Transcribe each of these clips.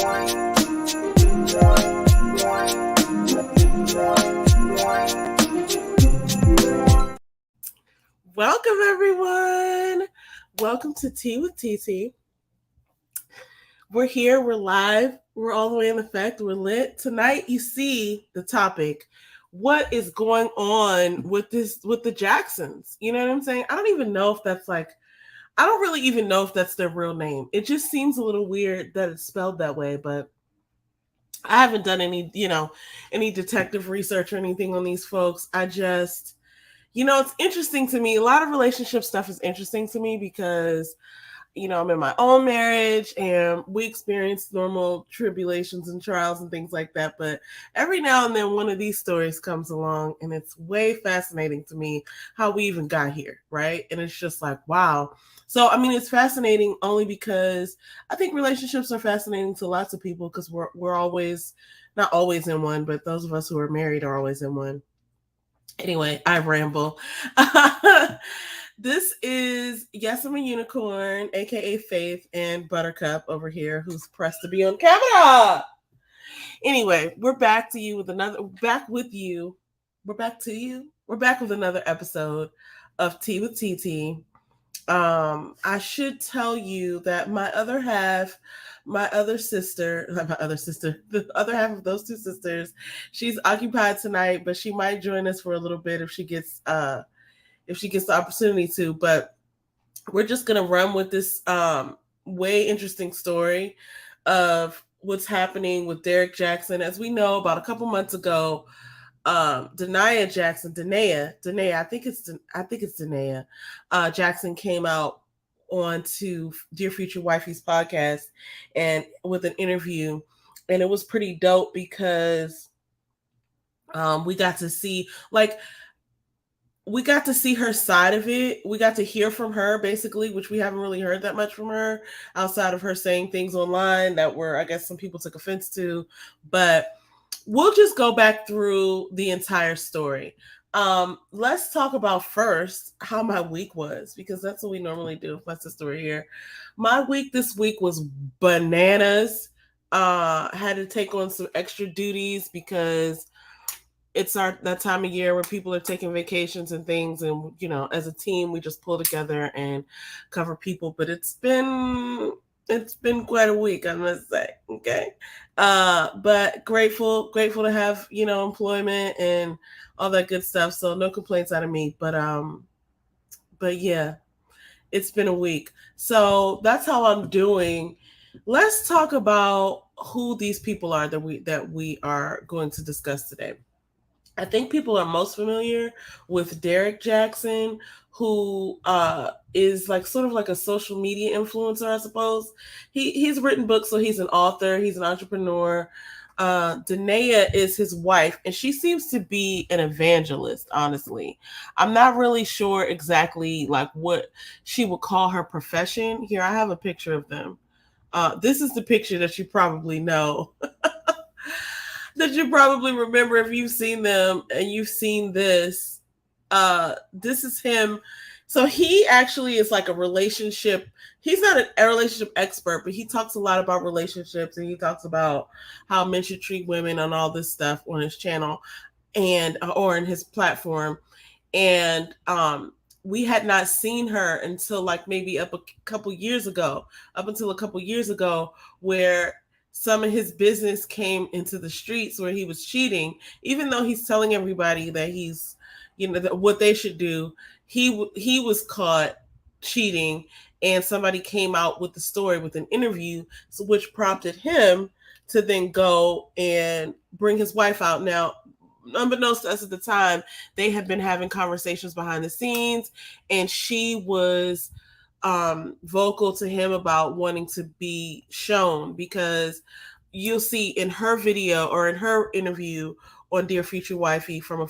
Welcome, everyone. Welcome to Tea with TT. We're here. We're live. We're all the way in effect. We're lit. Tonight, you see the topic. What is going on with the Jaxns? You know what I'm saying? I don't even know if that's I don't really even know if that's their real name. It just seems a little weird that it's spelled that way, but I haven't done any detective research or anything on these folks. I just, it's interesting to me. A lot of relationship stuff is interesting to me because, I'm in my own marriage and we experience normal tribulations and trials and things like that. But every now and then one of these stories comes along and it's way fascinating to me how we even got here, right? And it's just like, wow. So, it's fascinating only because I think relationships are fascinating to lots of people because we're always, not always in one, but those of us who are married are always in one. Anyway, I ramble. This is Yes, I'm a Unicorn, aka Faith, and Buttercup over here, who's pressed to be on camera. Anyway, we're back to you with another. We're back with another episode of Tea with TT. I should tell you that the other half of those two sisters, she's occupied tonight, but she might join us for a little bit if she gets the opportunity to. But we're just gonna run with this way interesting story of what's happening with Derek Jaxn. As we know, about a couple months ago, Danae Jaxn, I think it's Danae Jaxn came out onto Dear Future Wifey's podcast and with an interview, and it was pretty dope because we got to see her side of it. We got to hear from her, basically, which we haven't really heard that much from her outside of her saying things online that were, I guess, some people took offense to. But we'll just go back through the entire story. Let's talk about first how my week was, because that's what we normally do if that's the story here. My week this week was bananas. Had to take on some extra duties because it's that time of year where people are taking vacations and things, and as a team we just pull together and cover people. But it's been quite a week, I must say. Okay. But grateful to have employment and all that good stuff, so no complaints out of me. But yeah, it's been a week, so that's how I'm doing. Let's talk about who these people are that we are going to discuss today. I think people are most familiar with Derek Jaxn, who is sort of like a social media influencer, I suppose. He's written books, so he's an author, he's an entrepreneur. Danae is his wife, and she seems to be an evangelist, honestly. I'm not really sure exactly what she would call her profession. Here, I have a picture of them. This is the picture that you probably know. That you probably remember if you've seen them and you've seen this. This is him. So he actually is like a relationship. He's not a relationship expert, but he talks a lot about relationships, and he talks about how men should treat women and all this stuff on his channel and or in his platform. And we had not seen her until maybe up until a couple years ago, where some of his business came into the streets where he was cheating, even though he's telling everybody that he's, what they should do. He was caught cheating, and somebody came out with the story with an interview, which prompted him to then go and bring his wife out. Now, unbeknownst to us at the time, they had been having conversations behind the scenes, and she was vocal to him about wanting to be shown, because you'll see in her video or in her interview on Dear Future Wifey from a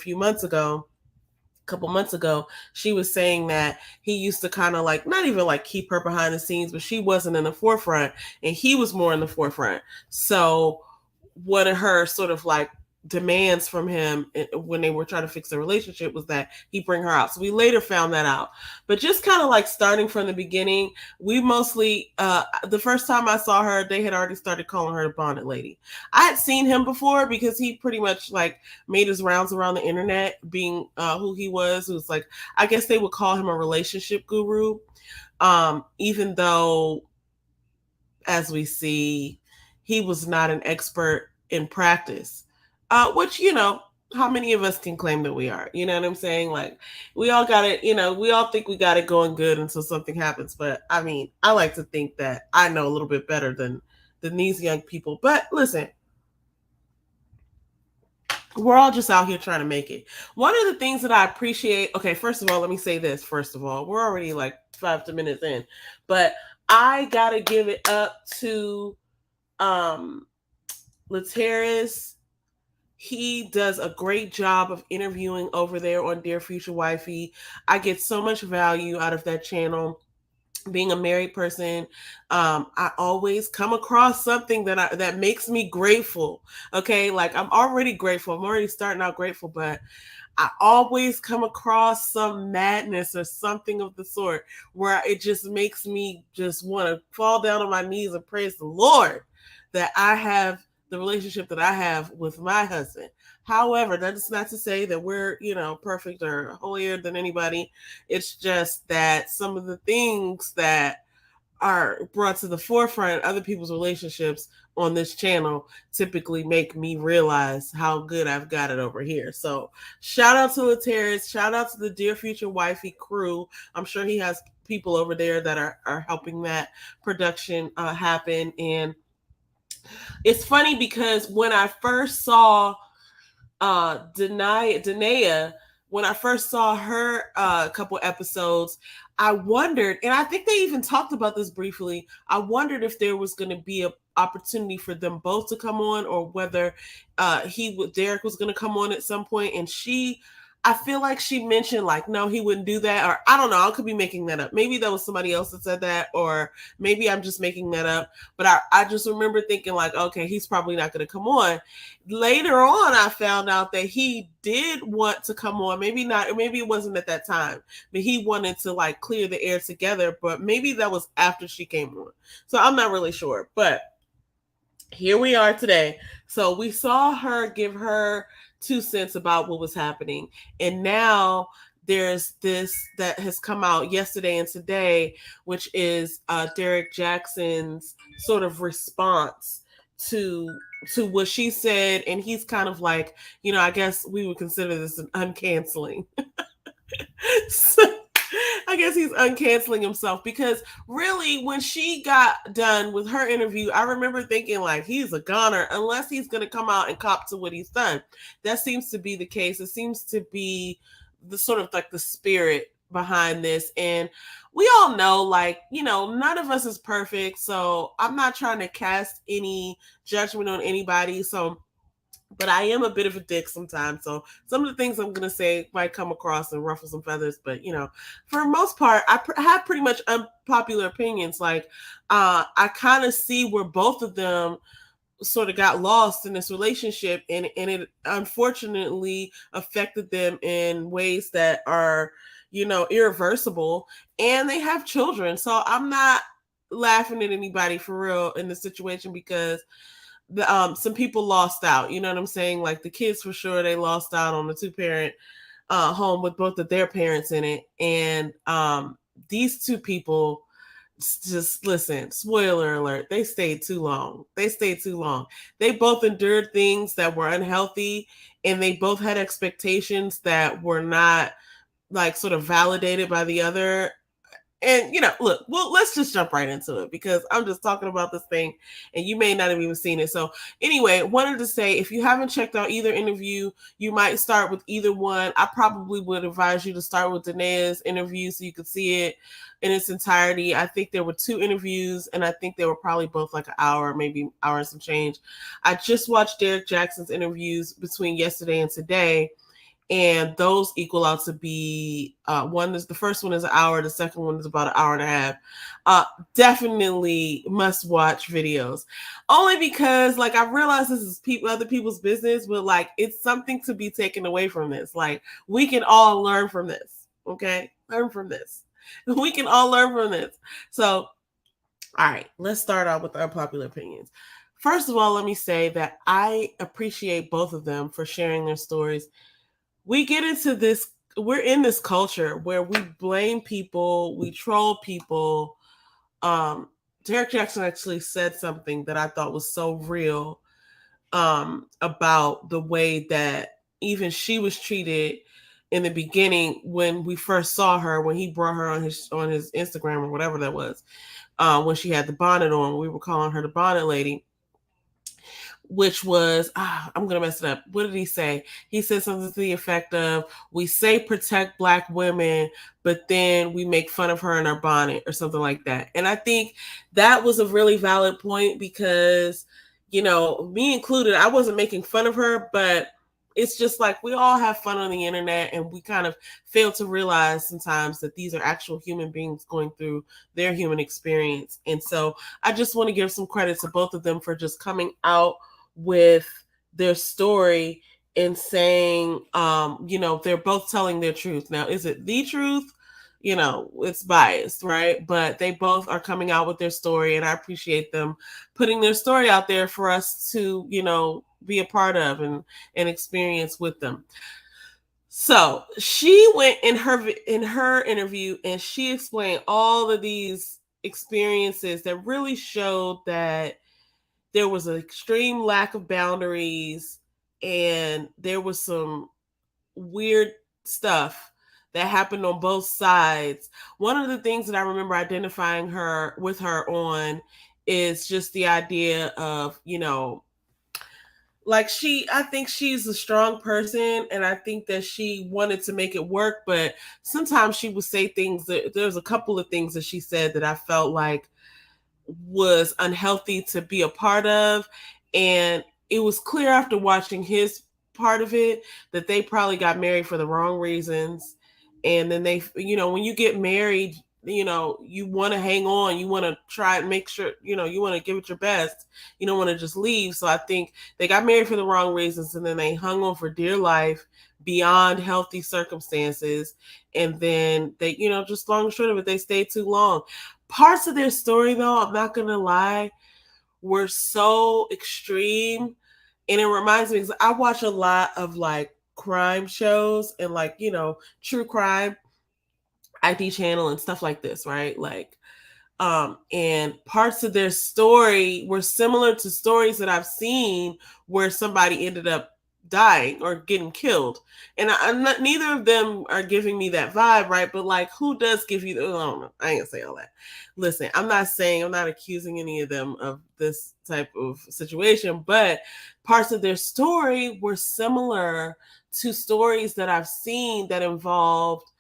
couple months ago, she was saying that he used to kind of not even keep her behind the scenes, but she wasn't in the forefront and he was more in the forefront. So one of her sort of demands from him when they were trying to fix their relationship was that he bring her out. So we later found that out. But just kind of like starting from the beginning, we mostly the first time I saw her, they had already started calling her the bonnet lady. I had seen him before because he pretty much like made his rounds around the internet being who he was. Who's like, I guess they would call him a relationship guru. Even though, as we see, he was not an expert in practice, which, how many of us can claim that we are? You know what I'm saying? Like, we all got it, we all think we got it going good until something happens. But I mean, I like to think that I know a little bit better than these young people. But listen, we're all just out here trying to make it. One of the things that I appreciate, okay, first of all, let me say this. First of all, we're already like 5 minutes in, but I gotta give it up to Lateris. He does a great job of interviewing over there on Dear Future Wifey. I get so much value out of that channel. Being a married person, I always come across something that makes me grateful. Okay, like I'm already grateful. I'm already starting out grateful, but I always come across some madness or something of the sort where it just makes me just want to fall down on my knees and praise the Lord that I have the relationship that I have with my husband. However, that's not to say that we're, perfect or holier than anybody. It's just that some of the things that are brought to the forefront other people's relationships on this channel typically make me realize how good I've got it over here. So shout out to Lateris, shout out to the Dear Future Wifey crew. I'm sure he has people over there that are helping that production happen. And it's funny because when I first saw Danae, when I first saw her a couple episodes, I wondered, and I think they even talked about this briefly, I wondered if there was going to be an opportunity for them both to come on, or whether Derek was going to come on at some point. And I feel like she mentioned like, no, he wouldn't do that. Or I don't know. I could be making that up. Maybe that was somebody else that said that, or maybe I'm just making that up. But I just remember thinking like, okay, he's probably not going to come on. Later on, I found out that he did want to come on. Maybe not. Maybe it wasn't at that time, but he wanted to like clear the air together. But maybe that was after she came on. So I'm not really sure. But here we are today. So we saw her give her 2 cents about what was happening. And now there's this that has come out yesterday and today, which is Derek Jaxn's sort of response to what she said. And he's kind of like, I guess we would consider this an uncanceling. So I guess he's uncanceling himself, because really when she got done with her interview, I remember thinking like, he's a goner unless he's going to come out and cop to what he's done. That seems to be the case. It seems to be the sort of like the spirit behind this. And we all know, like, none of us is perfect. So I'm not trying to cast any judgment on anybody. But I am a bit of a dick sometimes. So some of the things I'm going to say might come across and ruffle some feathers. But, for the most part, I have pretty much unpopular opinions. Like, I kind of see where both of them sort of got lost in this relationship. And it unfortunately affected them in ways that are, irreversible. And they have children. So I'm not laughing at anybody for real in this situation, because some people lost out. You know what I'm saying? Like the kids, for sure, they lost out on the 2-parent home with both of their parents in it. And these 2 people, just listen, spoiler alert, they stayed too long. They both endured things that were unhealthy, and they both had expectations that were not like sort of validated by the other. And, look, well, let's just jump right into it, because I'm just talking about this thing and you may not have even seen it. So anyway, wanted to say, if you haven't checked out either interview, you might start with either one. I probably would advise you to start with Danae's interview so you could see it in its entirety. I think there were 2 interviews, and I think they were probably both like an hour, maybe hour and some change. I just watched Derek Jaxn's interviews between yesterday and today. and those equal out to be one is the first one is an hour, the second one is about an hour and a half. Definitely must watch videos, only because like I realize this is other people's business, but like it's something to be taken away from this. Like we can all learn from this. Okay, learn from this. We can all learn from this. So all right, let's start out with the unpopular opinions. First of all, let me say that I appreciate both of them for sharing their stories. We get into this, we're in this culture where we blame people, we troll people. Derek Jackson actually said something that I thought was so real about the way that even she was treated in the beginning when we first saw her, when he brought her on his Instagram or whatever that was, when she had the bonnet on. We were calling her the bonnet lady, which was I'm gonna mess it up. What did he say? He said something to the effect of, "We say protect Black women, but then we make fun of her in her bonnet," or something like that. And I think that was a really valid point because, you know, me included, I wasn't making fun of her, but it's just like we all have fun on the internet and we kind of fail to realize sometimes that these are actual human beings going through their human experience. And so I just want to give some credit to both of them for just coming out with their story and saying, you know, they're both telling their truth. Now, is it the truth? You know, it's biased, right? But they both are coming out with their story, and I appreciate them putting their story out there for us to, you know, be a part of and experience with them. So she went in her interview and she explained all of these experiences that really showed that there was an extreme lack of boundaries and there was some weird stuff that happened on both sides. One of the things that I remember identifying her with her on is just the idea of, you know, like I think she's a strong person and I think that she wanted to make it work, but sometimes she would say things that there's a couple of things that she said that I felt like was unhealthy to be a part of. And it was clear after watching his part of it that they probably got married for the wrong reasons. And then they, you know, when you get married, you know, you want to hang on, you want to try and make sure, you know, you want to give it your best. You don't want to just leave. So I think they got married for the wrong reasons and then they hung on for dear life beyond healthy circumstances. And then they, you know, just long and short of it, they stayed too long. Parts of their story, though, I'm not gonna lie, were so extreme. And it reminds me because I watch a lot of like crime shows and like, you know, true crime, ID channel and stuff like this, right? Like and parts of their story were similar to stories that I've seen where somebody ended up dying or getting killed. And I'm not, neither of them are giving me that vibe, right? But like, who does give you the, I don't know. I ain't gonna say all that. Listen, I'm not accusing any of them of this type of situation, but parts of their story were similar to stories that I've seen that involved,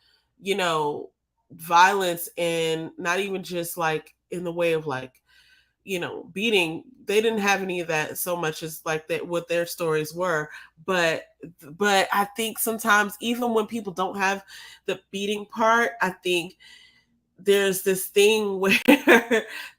you know, violence and not even just like in the way of like, you know, beating. They didn't have any of that so much as like that what their stories were. But I think sometimes even when people don't have the beating part, I think there's this thing where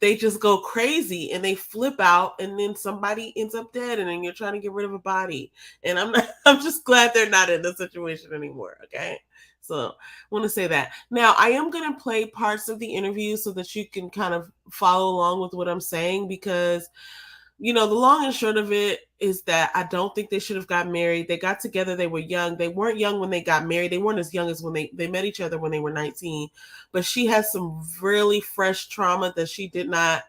they just go crazy and they flip out and then somebody ends up dead and then you're trying to get rid of a body. And I'm just glad they're not in this situation anymore. Okay. So I want to say that. Now I am going to play parts of the interview so that you can kind of follow along with what I'm saying because, you know, the long and short of it is that I don't think they should have got married. They got together. They were young. They weren't young when they got married. They weren't as young as when they met each other when they were 19. But she has some really fresh trauma that she did not,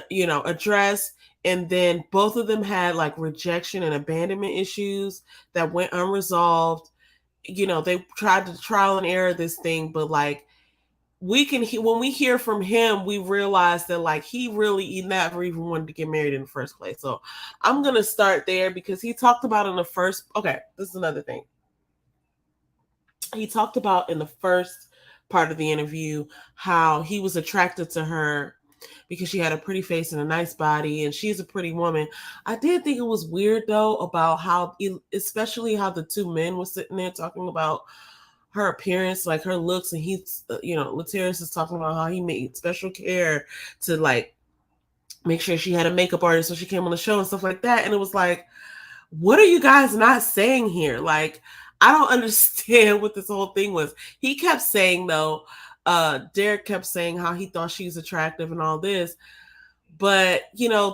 you know, address. And then both of them had like rejection and abandonment issues that went unresolved. You know, they tried to trial and error this thing, but like we can when we hear from him, we realize that like he really never even wanted to get married in the first place. So I'm gonna start there because he talked about in the first. Okay, this is another thing. He talked about in the first part of the interview how he was attracted to her because she had a pretty face and a nice body, and she's a pretty woman. I did think it was weird though about how, especially how the two men were sitting there talking about her appearance, like her looks, and he's, Latarius is talking about how he made special care to like make sure she had a makeup artist when she came on the show and stuff like that. And it was like, what are you guys not saying here? Like, I don't understand what this whole thing was. He kept saying though, Derek kept saying how he thought she's attractive and all this, but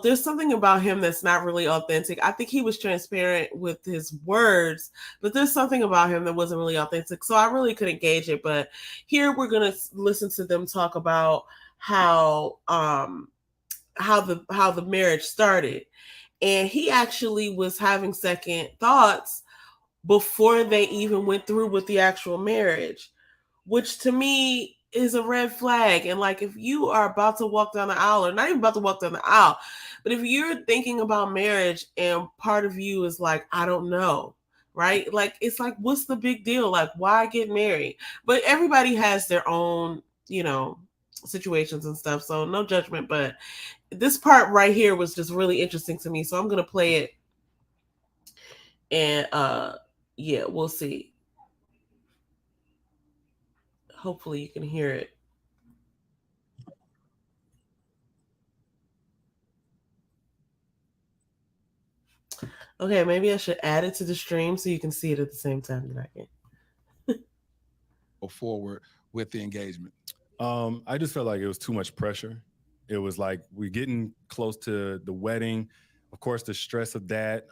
there's something about him that's not really authentic. I think he was transparent with his words, but there's something about him that wasn't really authentic, so I really couldn't gauge it. But here we're gonna listen to them talk about how the marriage started, and he actually was having second thoughts before they even went through with the actual marriage, which to me is a red flag. And like, if you are about to walk down the aisle, or not even about to walk down the aisle, but if you're thinking about marriage and part of you is like, I don't know, right? Like, it's like, what's the big deal? Like, why get married? But everybody has their own, situations and stuff. So no judgment, but this part right here was just really interesting to me. So I'm gonna play it, and yeah, we'll see. Hopefully you can hear it. Okay, maybe I should add it to the stream so you can see it at the same time that I can. Go forward with the engagement. I just felt like it was too much pressure. It was like we're getting close to the wedding. Of course, the stress of that.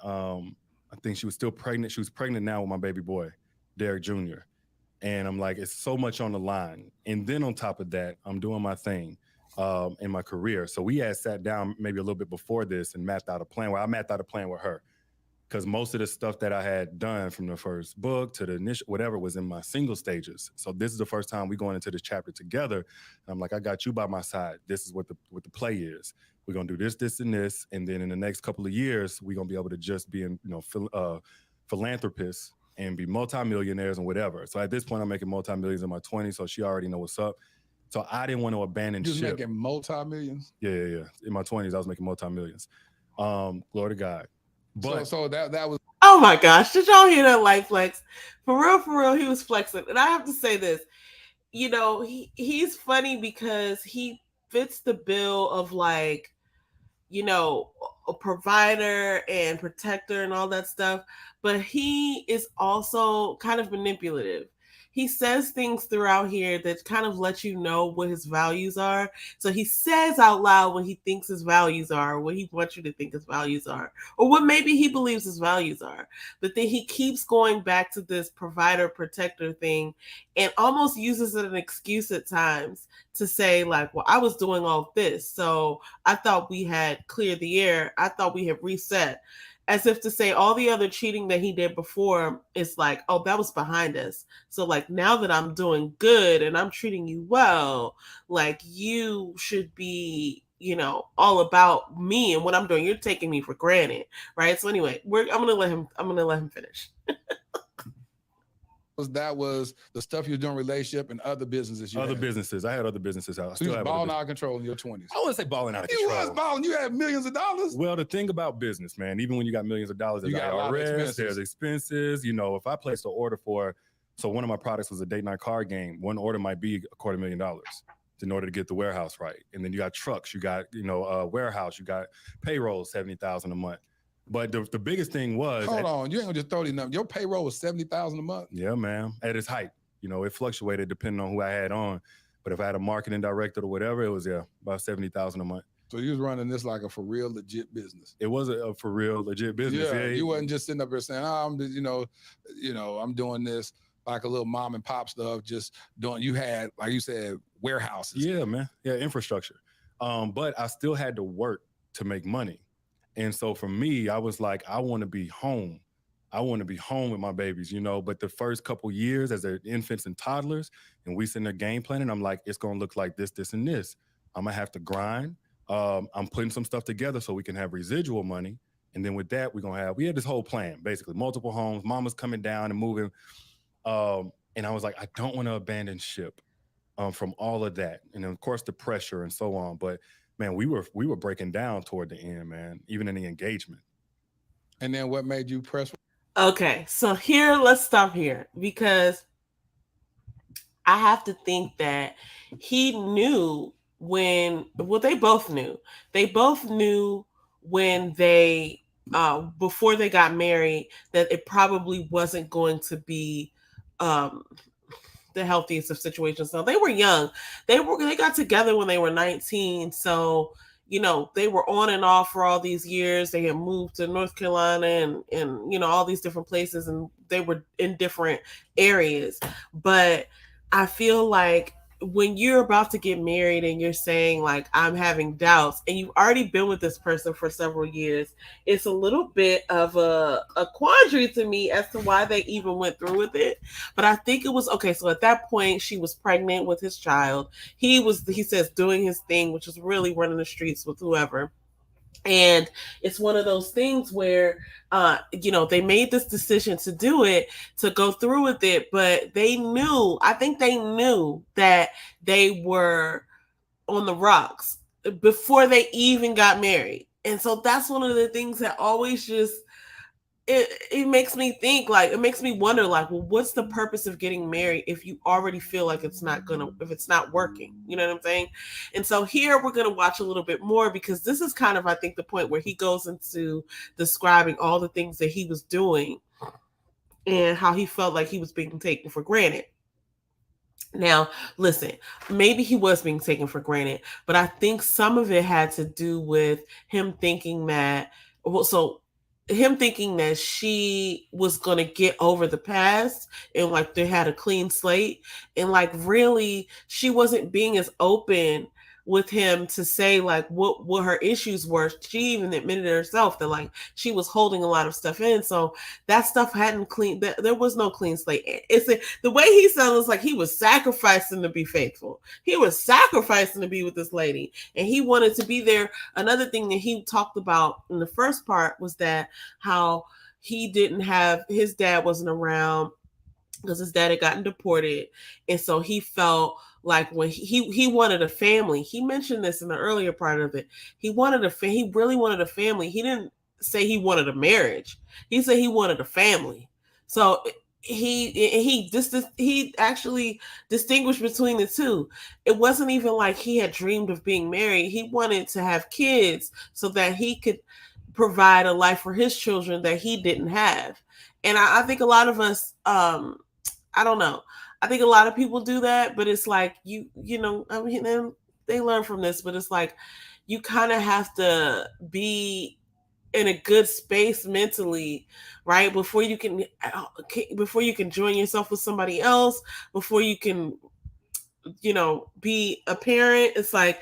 I think she was still pregnant. She was pregnant now with my baby boy, Derek Jr. And I'm like, it's so much on the line. And then on top of that, I'm doing my thing in my career. So we had sat down maybe a little bit before this and mapped out a plan. Well, I mapped out a plan with her, because most of the stuff that I had done from the first book to the initial whatever was in my single stages. So this is the first time we going into this chapter together. And I'm like, I got you by my side. This is what the play is. We're gonna do this, this, and this, and then in the next couple of years, we're gonna be able to just be in, philanthropists and be multimillionaires and whatever. So at this point, I'm making multi-millions in my 20s, so she already know what's up. So I didn't want to abandon You was ship. making multi-millions? Yeah. In my 20s, I was making multi-millions. Glory to God. But so that was. Oh my gosh, did y'all hear that light flex? For real, he was flexing. And I have to say this, he's funny because he fits the bill of like, you know, a provider and protector and all that stuff, but he is also kind of manipulative. He says things throughout here that kind of let you know what his values are. So he says out loud what he thinks his values are, or what he wants you to think his values are, or what maybe he believes his values are. But then he keeps going back to this provider protector thing and almost uses it as an excuse at times to say, like, well, I was doing all this. So I thought we had cleared the air. I thought we had reset. As if to say all the other cheating that he did before is like, oh, that was behind us. So, like, now that I'm doing good and I'm treating you well, like, you should be, all about me and what I'm doing. You're taking me for granted, right? So anyway, I'm gonna let him finish. That was the stuff you were doing relationship and other businesses. Other businesses. I had other businesses out. So you was balling out of control in your 20s. I wouldn't say balling out of You control. was balling. You had millions of dollars. Well, the thing about business, man, even when you got millions of dollars, there's You got a lot of IRS, expenses. there's expenses. If I placed an order so one of my products was a date night card game. One order might be $250,000 in order to get the warehouse right. And then you got trucks, you got, warehouse, you got payroll, $70,000 a month. But the biggest thing was, hold on, you ain't gonna just throw these numbers. Your payroll was $70,000 a month. Yeah, man, at its height. It fluctuated depending on who I had on. But if I had a marketing director or whatever, it was about $70,000 a month. So you was running this like a for real legit business. It was a for real legit business. Yeah, you wasn't just sitting up here saying, "Oh, I'm doing this like a little mom and pop stuff." Just doing. You had, like you said, warehouses. Yeah, man. Yeah, infrastructure. But I still had to work to make money. And so for me, I was like, I want to be home. I want to be home with my babies, But the first couple years as they're infants and toddlers, and we sitting there game planning, I'm like, it's going to look like this, this, and this. I'm going to have to grind. I'm putting some stuff together so we can have residual money. And then with that, we had this whole plan, basically, multiple homes, mama's coming down and moving. And I was like, I don't want to abandon ship. from all of that, and then of course the pressure and so on. But man, we were breaking down toward the end, man, even in the engagement. And then what made you press? Okay, so here, let's stop here because I have to think that he knew when, well, they both knew. They both knew when they, before they got married, that it probably wasn't going to be um, the healthiest of situations. So they were young. They got together when they were 19. So, they were on and off for all these years. They had moved to North Carolina and all these different places, and they were in different areas. But I feel like when you're about to get married and you're saying like I'm having doubts and you've already been with this person for several years, it's a little bit of a quandary to me as to why they even went through with it. But I think it was okay. So at that point, she was pregnant with his child. He says, doing his thing, which is really running the streets with whoever. And it's one of those things where they made this decision to do it, to go through with it, but I think they knew that they were on the rocks before they even got married. And so that's one of the things that always just it makes me think, like, it makes me wonder, like, well, what's the purpose of getting married if you already feel like if it's not working, you know what I'm saying? And so here we're gonna watch a little bit more, because this is kind of, I think, the point where he goes into describing all the things that he was doing and how he felt like he was being taken for granted. Now, listen, maybe he was being taken for granted, but I think some of it had to do with him thinking that, well, so him thinking that she was going to get over the past and like they had a clean slate, and like really she wasn't being as open with him to say like what her issues were. She even admitted it herself that like she was holding a lot of stuff in, so that stuff hadn't clean. There was no clean slate. The way he sounds like he was sacrificing to be faithful. He was sacrificing to be with this lady, and he wanted to be there. Another thing that he talked about in the first part was that how he didn't have, his dad wasn't around because his dad had gotten deported, and so he felt like when he wanted a family. He mentioned this in the earlier part of it. He really wanted a family. He didn't say he wanted a marriage. He said he wanted a family. So he actually distinguished between the two. It wasn't even like he had dreamed of being married. He wanted to have kids so that he could provide a life for his children that he didn't have. And I think a lot of us, I don't know. I think a lot of people do that, but it's like I mean, they learn from this, but it's like you kind of have to be in a good space mentally, right? Before you can join yourself with somebody else, before you can, be a parent. It's like,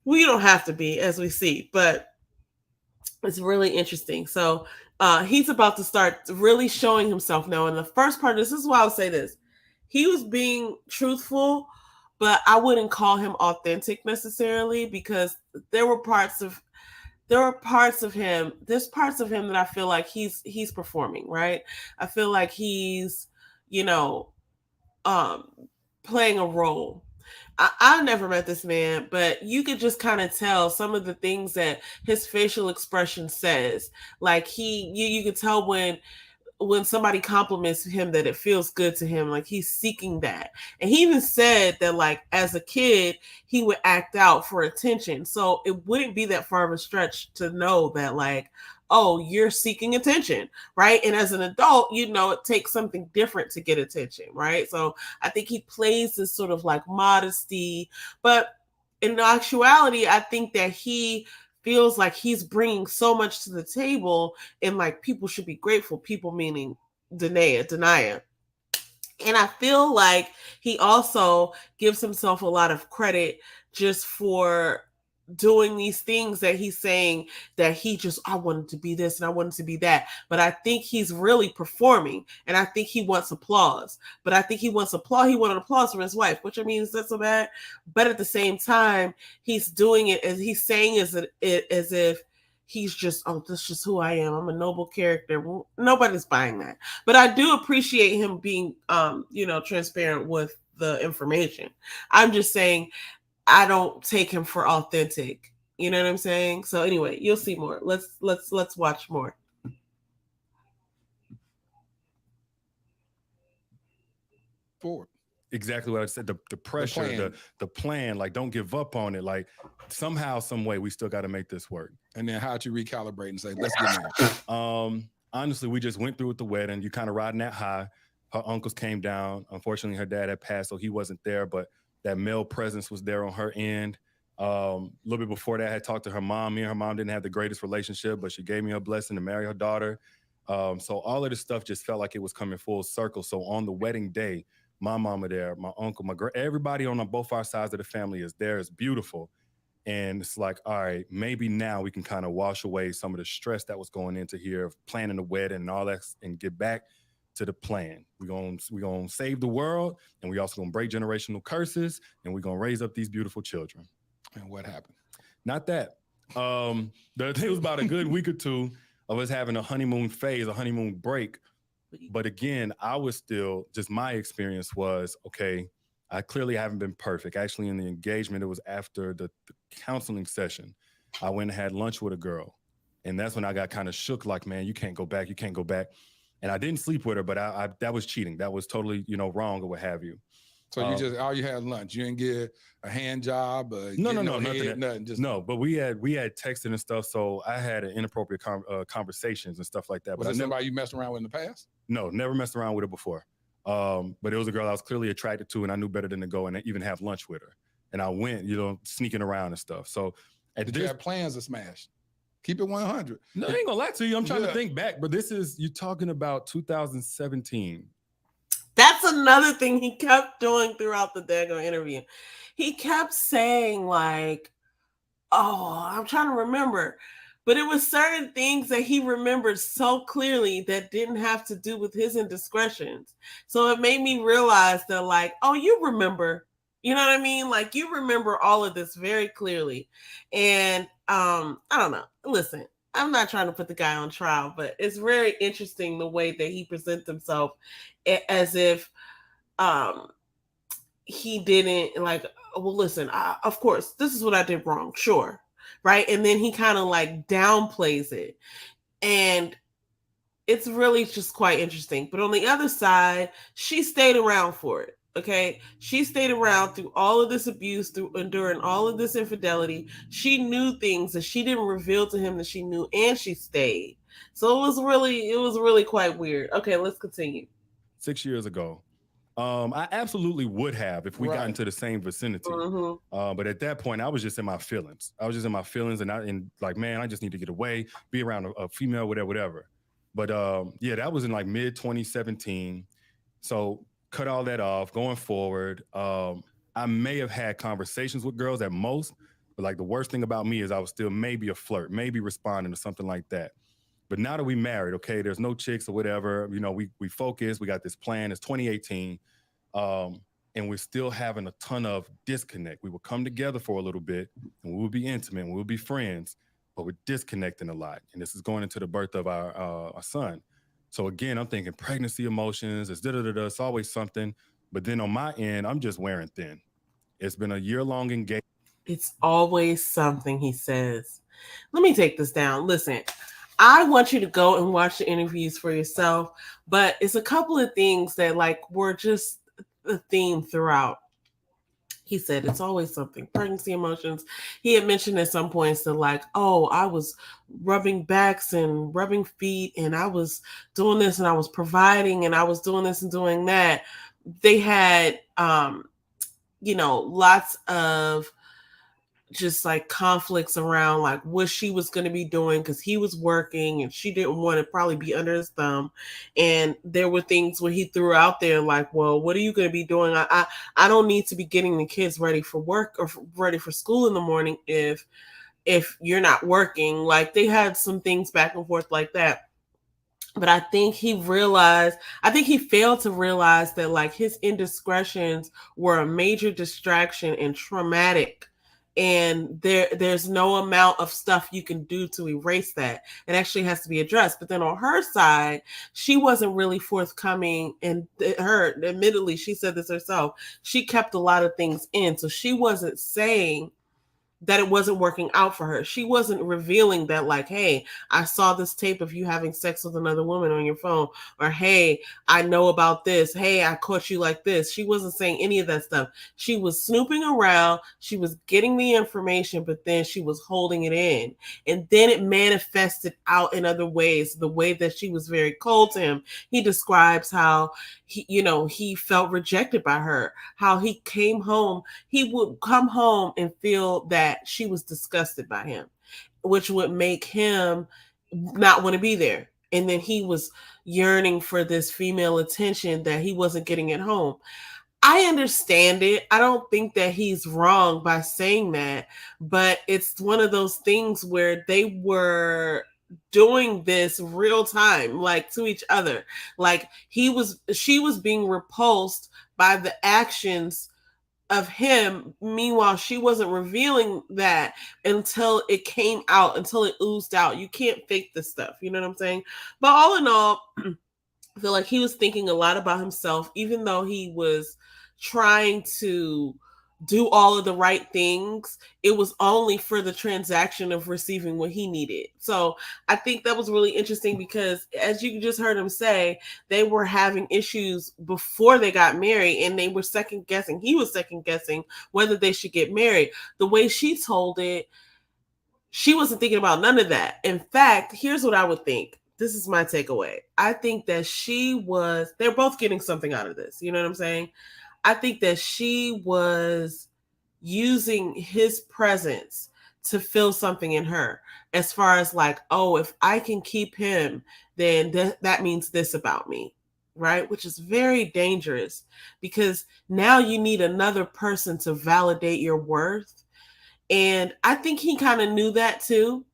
well, you don't have to be, as we see, but it's really interesting. So he's about to start really showing himself now. In the first part, this is why I'll say this. He was being truthful, but I wouldn't call him authentic necessarily, because there were parts of there's parts of him that I feel like he's performing, right? I feel like he's, you know, um playing a role. I never met this man, but you could just kind of tell some of the things that his facial expression says. Like you could tell when somebody compliments him that it feels good to him, like he's seeking that. And he even said that like as a kid he would act out for attention, so it wouldn't be that far of a stretch to know that like, oh, you're seeking attention, right? And as an adult, it takes something different to get attention, right? So I think he plays this sort of like modesty, but in actuality I think that he feels like he's bringing so much to the table, and like people should be grateful. People meaning Denia. And I feel like he also gives himself a lot of credit just for doing these things that he's saying that I wanted to be this and I wanted to be that. But I think he's really performing, and I think he wants applause. But I think he wanted applause from his wife, which I mean is not so bad. But at the same time, he's doing it as he's saying as if he's just, oh, this is just who I am. I'm a noble character. Nobody's buying that. But I do appreciate him being transparent with the information. I'm just saying I don't take him for authentic. You know what I'm saying? So anyway, you'll see more. Let's watch more. Forward. Exactly what I said. The pressure, the plan, like don't give up on it. Like somehow, some way, we still got to make this work. And then how'd you recalibrate and say, let's get married? Honestly, we just went through with the wedding. You kind of riding that high. Her uncles came down. Unfortunately, her dad had passed, so he wasn't there, but that male presence was there on her end. A little bit before that, I had talked to her mom. Me and her mom didn't have the greatest relationship, but she gave me her blessing to marry her daughter. So all of this stuff just felt like it was coming full circle. So on the wedding day, my mama there, my uncle, everybody on both our sides of the family is there. It's beautiful. And it's like, all right, maybe now we can kind of wash away some of the stress that was going into here of planning the wedding and all that and get back to the plan. We're gonna save the world, and we also gonna break generational curses, and we're gonna raise up these beautiful children. And what happened? Not that. It was about a good week or two of us having a honeymoon phase, a honeymoon break. But again, I was still, just my experience was, okay, I clearly haven't been perfect. Actually, in the engagement, it was after the counseling session. I went and had lunch with a girl. And that's when I got kind of shook, like, man, you can't go back. You can't go back. And I didn't sleep with her, but I that was cheating. That was totally, wrong or what have you. So all you had lunch. You didn't get a hand job. No, nothing. Just no. But we had texting and stuff. So I had inappropriate conversations and stuff like that. Was it somebody you messed around with in the past? No, never messed around with her before. But it was a girl I was clearly attracted to, and I knew better than to go and even have lunch with her. And I went, sneaking around and stuff. So did you have plans to smash? Keep it 100. No, I ain't gonna lie to you. I'm trying to think back, but you're talking about 2017. That's another thing he kept doing throughout the daggone interview. He kept saying, like, oh, I'm trying to remember. But it was certain things that he remembered so clearly that didn't have to do with his indiscretions. So it made me realize that, like, oh, you remember. You know what I mean? Like, you remember all of this very clearly. And I don't know. Listen, I'm not trying to put the guy on trial, but it's very interesting the way that he presents himself as if he didn't, like, well, listen, of course, this is what I did wrong. Sure. Right. And then he kind of like downplays it. And it's really just quite interesting. But on the other side, she stayed around for it. Okay. She stayed around through all of this abuse, through enduring all of this infidelity. She knew things that she didn't reveal to him that she knew, and she stayed. So it was really quite weird. Okay, let's continue. 6 years ago. I absolutely would have if we got into the same vicinity. Mm-hmm. But at that point, I was just in my feelings. And like, man, I just need to get away, be around a female, whatever. But that was in like mid 2017. So cut all that off. Going forward, I may have had conversations with girls at most, but like the worst thing about me is I was still maybe a flirt, maybe responding to something like that. But now that we married, okay, there's no chicks or whatever, we focus, we got this plan, it's 2018, and we're still having a ton of disconnect. We will come together for a little bit, and we will be intimate, and we'll be friends, but we're disconnecting a lot. And this is going into the birth of our son. So again, I'm thinking pregnancy emotions, it's always something. But then on my end, I'm just wearing thin. It's been a year-long engagement. It's always something, he says. Let me take this down. Listen, I want you to go and watch the interviews for yourself, but it's a couple of things that like were just the theme throughout. He said it's always something. Pregnancy emotions. He had mentioned at some points that like, oh, I was rubbing backs and rubbing feet, and I was doing this and I was providing and I was doing this and doing that. They had, lots of just like conflicts around like what she was going to be doing because he was working and she didn't want to probably be under his thumb. And there were things where he threw out there like, well, what are you going to be doing? I don't need to be getting the kids ready for work or ready for school in the morning if you're not working. Like they had some things back and forth like that. But I think he failed to realize that like his indiscretions were a major distraction and traumatic and there's no amount of stuff you can do to erase that. It actually has to be addressed. But then on her side, she wasn't really forthcoming, and her, admittedly, she said this herself, she kept a lot of things in, so she wasn't saying that it wasn't working out for her. She wasn't revealing that, like, hey, I saw this tape of you having sex with another woman on your phone, or hey, I know about this. Hey, I caught you like this. She wasn't saying any of that stuff. She was snooping around. She was getting the information, but then she was holding it in. And then it manifested out in other ways. The way that she was very cold to him. He describes how he felt rejected by her, how he would come home and feel that she was disgusted by him, which would make him not want to be there. And then he was yearning for this female attention that he wasn't getting at home. I understand it. I don't think that he's wrong by saying that, but it's one of those things where they were doing this real time, like to each other. Like she was being repulsed by the actions of him. Meanwhile, she wasn't revealing that until it came out, until it oozed out. You can't fake this stuff. You know what I'm saying? But all in all, I feel like he was thinking a lot about himself, even though he was trying to do all of the right things. It was only for the transaction of receiving what he needed. So I think that was really interesting because, as you just heard him say, they were having issues before they got married, and they were second guessing. He was second guessing whether they should get married. The way she told it, she wasn't thinking about none of that. In fact, here's what I would think. This is my takeaway. I think that they're both getting something out of this. You know what I'm saying? I think that she was using his presence to feel something in her, as far as like, oh, if I can keep him, then that means this about me, right? Which is very dangerous, because now you need another person to validate your worth. And I think he kind of knew that too.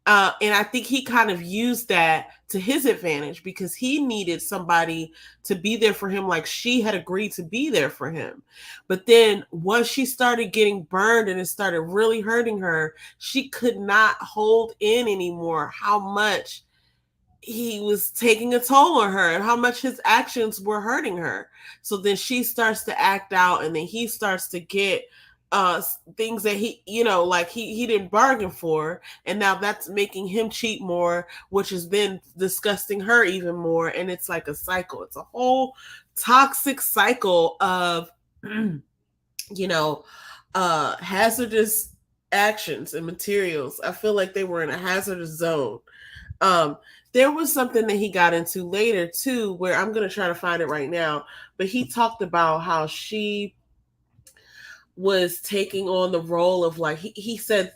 And I think he kind of used that to his advantage, because he needed somebody to be there for him, like she had agreed to be there for him. But then once she started getting burned and it started really hurting her, she could not hold in anymore how much he was taking a toll on her and how much his actions were hurting her. So then she starts to act out, and then he starts to get things that like he didn't bargain for, and now that's making him cheat more, which is then disgusting her even more. And it's like a cycle. It's a whole toxic cycle of hazardous actions and materials. I feel like they were in a hazardous zone. There was something that he got into later too, where I'm going to try to find it right now, but he talked about how she was taking on the role of, like, he said,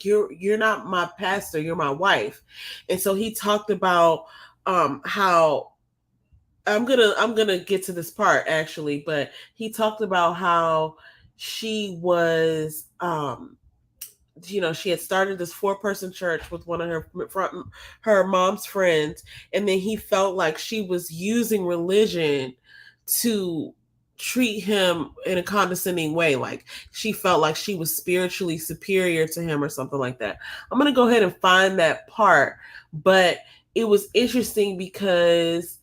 you're not my pastor, you're my wife. And so he talked about how I'm gonna get to this part actually, but he talked about how she was she had started this 4-person church with one of her mom's friends, and then he felt like she was using religion to treat him in a condescending way. Like she felt like she was spiritually superior to him or something like that. I'm going to go ahead and find that part, but it was interesting because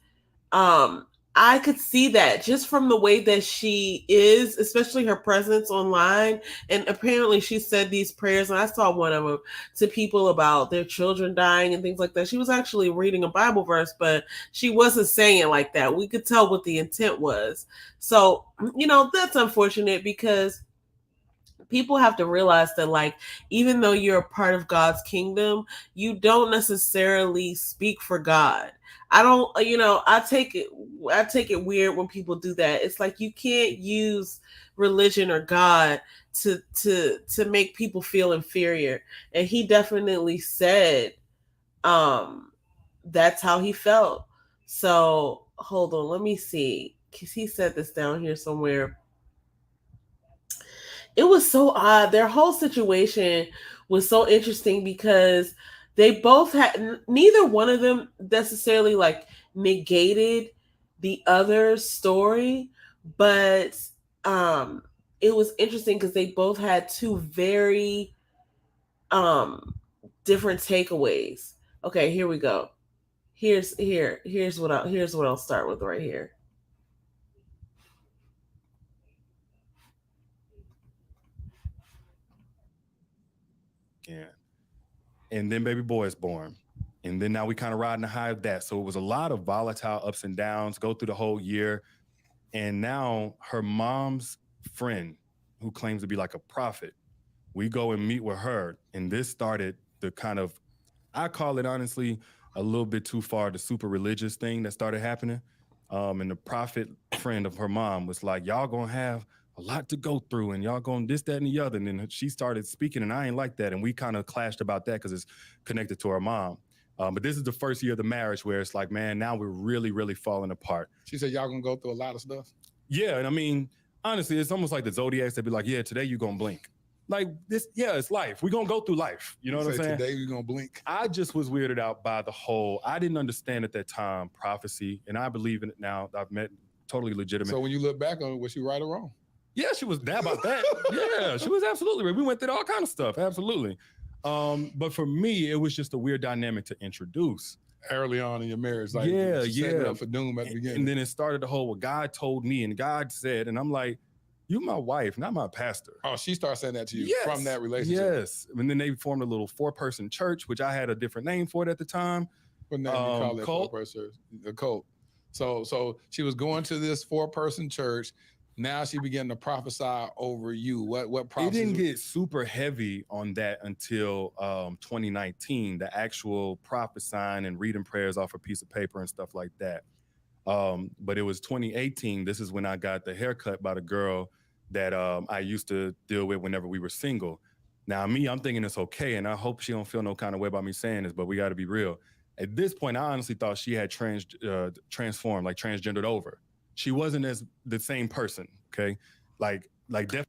I could see that just from the way that she is, especially her presence online. And apparently she said these prayers, and I saw one of them, to people about their children dying and things like that. She was actually reading a Bible verse, but she wasn't saying it like that. We could tell what the intent was. So, that's unfortunate, because people have to realize that, like, even though you're a part of God's kingdom, you don't necessarily speak for God. I take it weird when people do that. It's like you can't use religion or God to make people feel inferior. And he definitely said that's how he felt. So hold on, let me see, because he said this down here somewhere. It was so odd. Their whole situation was so interesting because they both had, neither one of them necessarily like negated the other's story, but it was interesting because they both had two very different takeaways. Okay, here we go. Here's what I'll start with right here. Yeah. And then baby boy is born. And then now we kind of riding the high of that. So it was a lot of volatile ups and downs, go through the whole year. And now her mom's friend, who claims to be like a prophet, we go and meet with her. And this started the kind of, I call it honestly, a little bit too far, the super religious thing that started happening. And the prophet friend of her mom was like, y'all gonna have a lot to go through and y'all going this, that, and the other. And then she started speaking and I ain't like that. And we kind of clashed about that because it's connected to her mom. But this is the first year of the marriage where it's like, man, now we're really, really falling apart. She said, y'all gonna go through a lot of stuff? Yeah, and I mean, honestly, it's almost like the Zodiacs that be like, yeah, today you're gonna blink. Like this, yeah, it's life. We're gonna go through life. You know what I'm saying? Today you're gonna blink. I just was weirded out by the whole, I didn't understand at that time prophecy, and I believe in it now. I've met totally legitimate. So when you look back on it, was she right or wrong? Yeah, she was that about that. Yeah, she was absolutely right. We went through all kind of stuff, absolutely. But for me, it was just a weird dynamic to introduce early on in your marriage. Like, yeah, setting it up for doom at the beginning. And then it started the whole, what God told me and God said, and I'm like, you my wife, not my pastor. Oh, she started saying that to you from that relationship. Yes. And then they formed a little 4-person church, which I had a different name for it at the time. What name you call it? Cult? 4-person, the cult. So she was going to this 4-person church. Now she began to prophesy over you. What prophecy? It didn't get super heavy on that until 2019, the actual prophesying and reading prayers off a piece of paper and stuff like that. But it was 2018. This is when I got the haircut by the girl that I used to deal with whenever we were single. Now, I'm thinking it's okay, and I hope she don't feel no kind of way about me saying this, but we got to be real. At this point, I honestly thought she had transformed, like transgendered over. She wasn't as the same person, okay? Like definitely.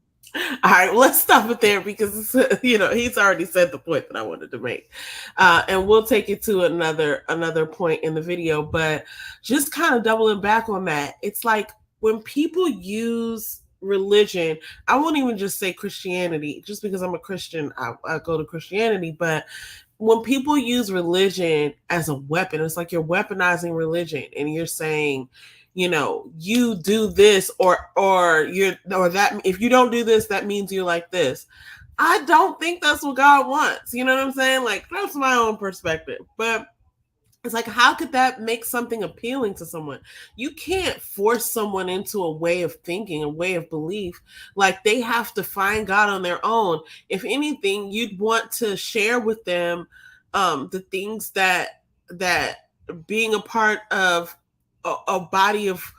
All right, let's stop it there because he's already said the point that I wanted to make, and we'll take it to another point in the video. But just kind of doubling back on that, it's like when people use religion, I won't even just say Christianity, just because I'm a Christian, I go to Christianity, but when people use religion as a weapon, it's like you're weaponizing religion and you're saying, you do this or that, if you don't do this, that means you're like this. I don't think that's what God wants. You know what I'm saying? Like, that's my own perspective. But it's like, how could that make something appealing to someone? You can't force someone into a way of thinking, a way of belief. Like, they have to find God on their own. If anything, you'd want to share with them the things that being a part of a body of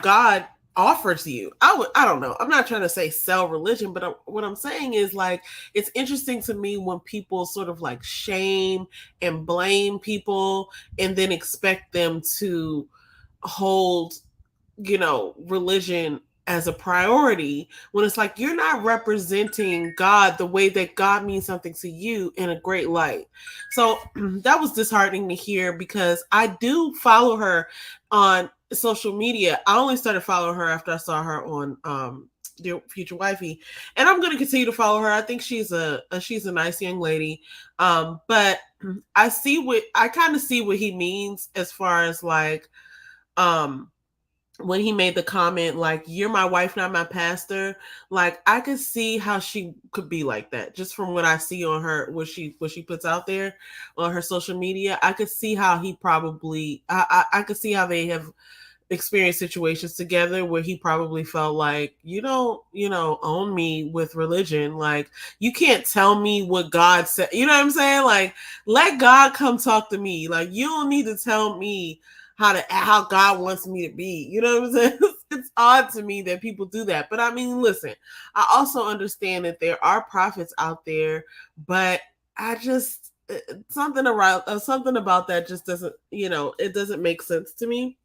God offers you. I don't know. I'm not trying to say sell religion, but what I'm saying is, like, it's interesting to me when people sort of like shame and blame people and then expect them to hold, religion as a priority, when it's like you're not representing God the way that God means something to you in a great light. So that was disheartening to hear, because I do follow her on social media. I only started following her after I saw her on Dear Future Wifey, and I'm going to continue to follow her. I think she's a nice young lady, but I kind of see what he means as far as like when he made the comment, like, you're my wife, not my pastor. Like, I could see how she could be like that just from what I see on her, what she puts out there on her social media. I could see how he probably, I could see how they have experienced situations together where he probably felt like, you don't, own me with religion. Like, you can't tell me what God said. You know what I'm saying? Like, let God come talk to me. Like, you don't need to tell me how God wants me to be. You know what I'm saying? It's odd to me that people do that. But I mean, listen, I also understand that there are prophets out there, but I just, something about that just doesn't, it doesn't make sense to me.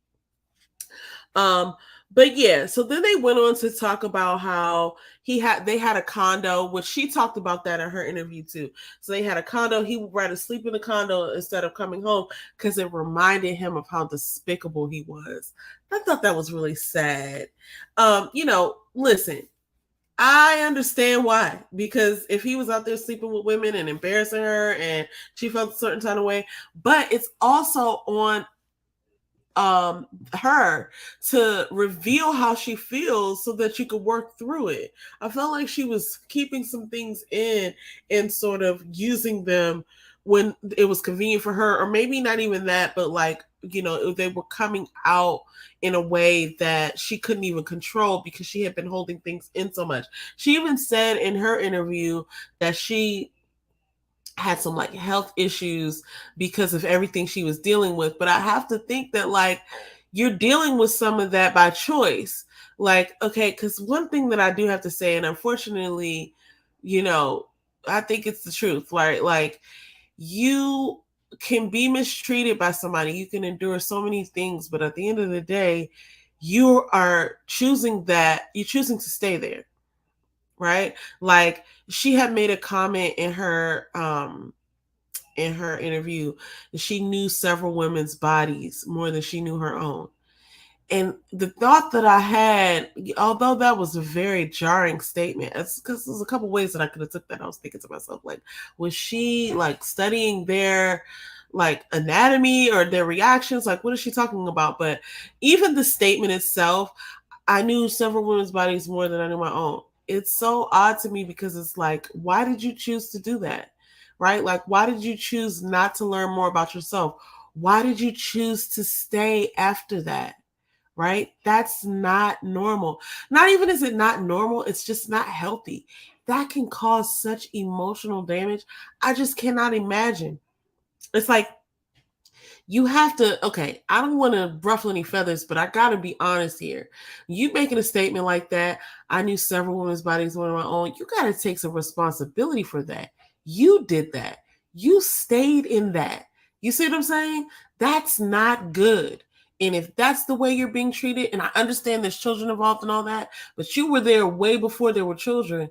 But yeah, so then they went on to talk about how they had a condo, which she talked about that in her interview too. So they had a condo. He would rather sleep in the condo instead of coming home because it reminded him of how despicable he was. I thought that was really sad. Listen, I understand why. Because if he was out there sleeping with women and embarrassing her and she felt a certain kind of way, but it's also on her to reveal how she feels so that you could work through it. I felt like she was keeping some things in and sort of using them when it was convenient for her, or maybe not even that, but like, they were coming out in a way that she couldn't even control because she had been holding things in so much. She even said in her interview that she had some like health issues because of everything she was dealing with. But I have to think that like you're dealing with some of that by choice. Like, okay, because one thing that I do have to say, and unfortunately, you know, I think it's the truth, right? Like, you can be mistreated by somebody, you can endure so many things, but at the end of the day, you're choosing to stay there, right? Like she had made a comment in her interview that she knew several women's bodies more than she knew her own. And the thought that I had, although that was a very jarring statement, it's because there's a couple ways that I could have took that. I was thinking to myself, like, was she like studying their like anatomy or their reactions? Like, what is she talking about? But even the statement itself, I knew several women's bodies more than I knew my own. It's so odd to me because it's like, why did you choose to do that? Right? Like, why did you choose not to learn more about yourself? Why did you choose to stay after that? Right? That's not normal. Not even is it not normal, it's just not healthy. That can cause such emotional damage. I just cannot imagine. It's like you have to, okay, I don't want to ruffle any feathers, but I got to be honest here. You making a statement like that, I knew several women's bodies one of my own. You got to take some responsibility for that. You did that. You stayed in that. You see what I'm saying? That's not good. And if that's the way you're being treated, and I understand there's children involved and all that, but you were there way before there were children,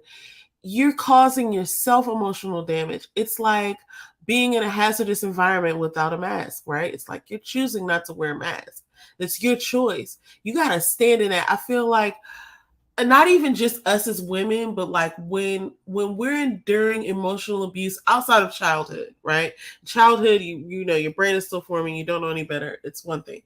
you're causing yourself emotional damage. It's like being in a hazardous environment without a mask, right? It's like you're choosing not to wear a mask. It's your choice. You got to stand in that. I feel like, and not even just us as women, but like when we're enduring emotional abuse outside of childhood, right? Childhood, you know your brain is still forming, you don't know any better. It's one thing.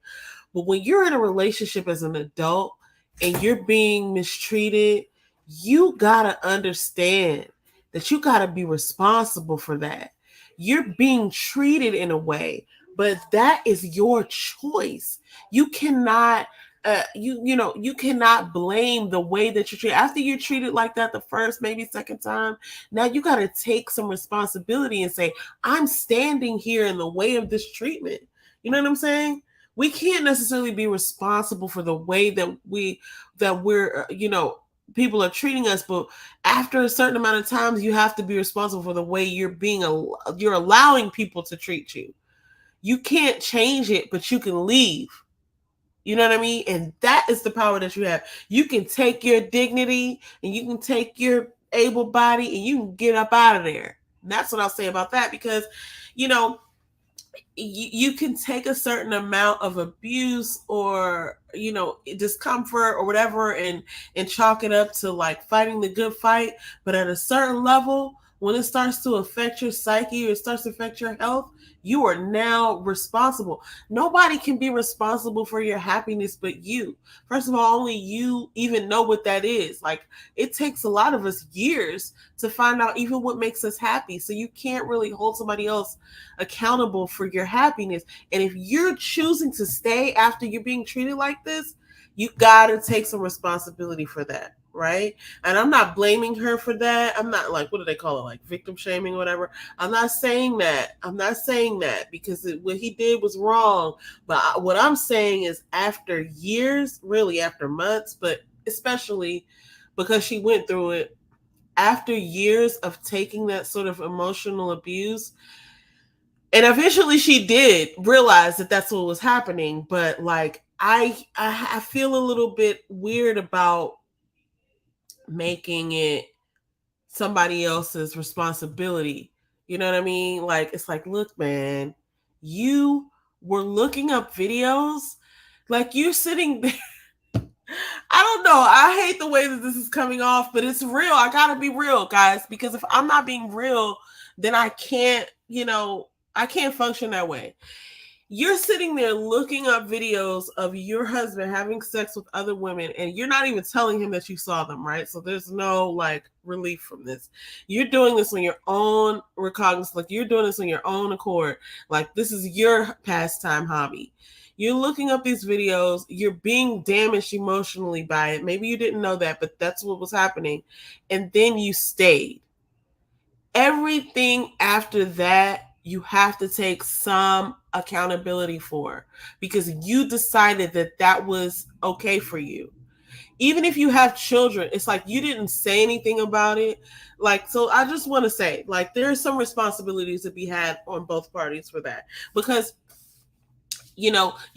But when you're in a relationship as an adult and you're being mistreated, you gotta understand that you gotta be responsible for that. You're being treated in a way, but that is your choice. You cannot you cannot blame the way that you're treated after you're treated like that the first maybe second time. Now you got to take some responsibility and say, I'm standing here in the way of this treatment. You know what I'm saying? We can't necessarily be responsible for the way that we're people are treating us, but after a certain amount of times you have to be responsible for the way you're allowing people to treat you. You can't change it, but you can leave. You know what I mean? And that is the power that you have. You can take your dignity and you can take your able body and you can get up out of there. And that's what I'll say about that, because you know you can take a certain amount of abuse or discomfort or whatever and chalk it up to like fighting the good fight, but at a certain level, when it starts to affect your psyche or it starts to affect your health, you are now responsible. Nobody can be responsible for your happiness but you. First of all, only you even know what that is. Like, it takes a lot of us years to find out even what makes us happy, so you can't really hold somebody else accountable for your happiness. And if you're choosing to stay after you're being treated like this, you gotta take some responsibility for that, right? And I'm not blaming her for that. I'm not like, what do they call it, like victim shaming or whatever. I'm not saying that. I'm not saying that because what he did was wrong. But what I'm saying is, after years, really after months, but especially because she went through it, after years of taking that sort of emotional abuse, and eventually she did realize that that's what was happening. But like, I feel a little bit weird about making it somebody else's responsibility. You know what I mean? Like, it's like, look, man, you were looking up videos, like you're sitting there I don't know. I hate the way that this is coming off, but it's real. I gotta be real, guys, because if I'm not being real, then I can't, I can't function that way. You're sitting there looking up videos of your husband having sex with other women, and you're not even telling him that you saw them, right? So there's no like relief from this. You're doing this on your own recognizance, like you're doing this on your own accord. Like this is your pastime hobby. You're looking up these videos, you're being damaged emotionally by it. Maybe you didn't know that, but that's what was happening. And then you stayed. Everything after that, you have to take some accountability for because you decided that that was okay for you. Even if you have children, it's like you didn't say anything about it. Like, so I just want to say, like, there's some responsibilities to be had on both parties for that because you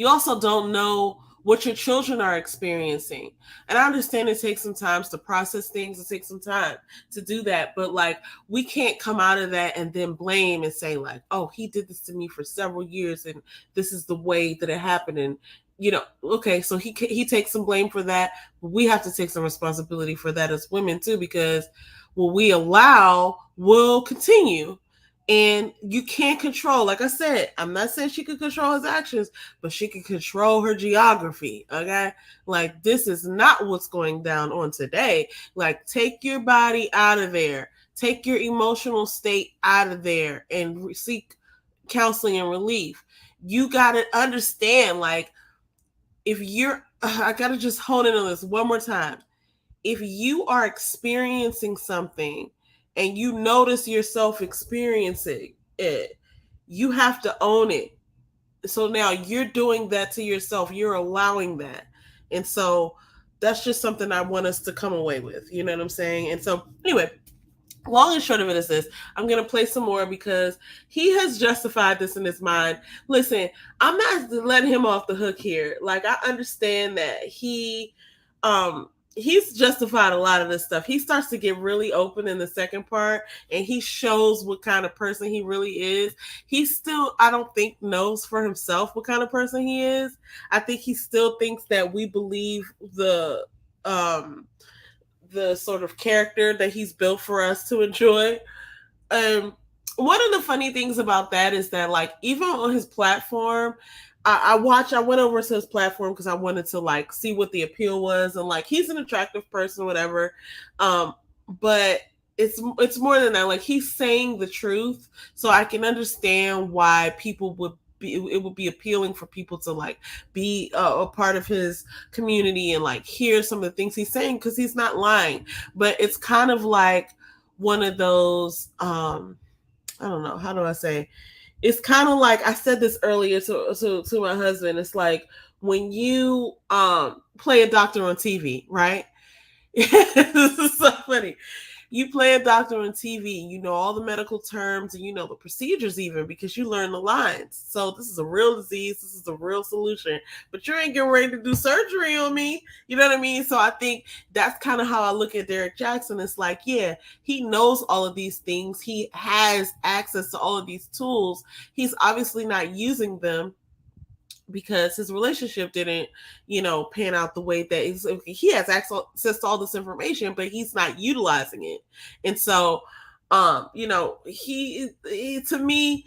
also don't know what your children are experiencing. And I understand it takes some time to process things, it takes some time to do that. But like, we can't come out of that and then blame and say, like, oh, he did this to me for several years and this is the way that it happened. And, okay, so he takes some blame for that. But we have to take some responsibility for that as women too, because what we allow will continue. And you can't control, like I said, I'm not saying she could control his actions, but she can control her geography. Okay. Like, this is not what's going down on today. Like, take your body out of there, take your emotional state out of there, and seek counseling and relief. You got to understand, like, if you're, I got to just hone in on this one more time. If you are experiencing something and you notice yourself experiencing it, you have to own it. So now you're doing that to yourself. You're allowing that. And so that's just something I want us to come away with. You know what I'm saying? And so, anyway, long and short of it is this. I'm going to play some more because he has justified this in his mind. Listen, I'm not letting him off the hook here. Like, I understand that he's justified a lot of this stuff. He starts to get really open in the second part and he shows what kind of person he really is. He still, I don't think, knows for himself what kind of person he is. I think he still thinks that we believe the sort of character that he's built for us to enjoy. Um, One of the funny things about that is that, like, even on his platform, I went over to his platform because I wanted to like see what the appeal was, and like he's an attractive person, whatever. But it's more than that. Like, he's saying the truth, so I can understand why people would be, it would be appealing for people to like be a part of his community and like hear some of the things he's saying because he's not lying. But it's kind of like one of those I don't know, how do I say? It's kind of like I said this earlier to my husband. It's like when you play a doctor on TV, right? This is so funny. You play a doctor on TV, you know all the medical terms and you know the procedures even because you learn the lines. So this is a real disease, this is a real solution, but you ain't getting ready to do surgery on me. You know what I mean? So I think that's kind of how I look at Derek Jaxn. It's like, yeah, he knows all of these things. He has access to all of these tools. He's obviously not using them because his relationship didn't, pan out the way that he has access to all this information, but he's not utilizing it. And so, he to me,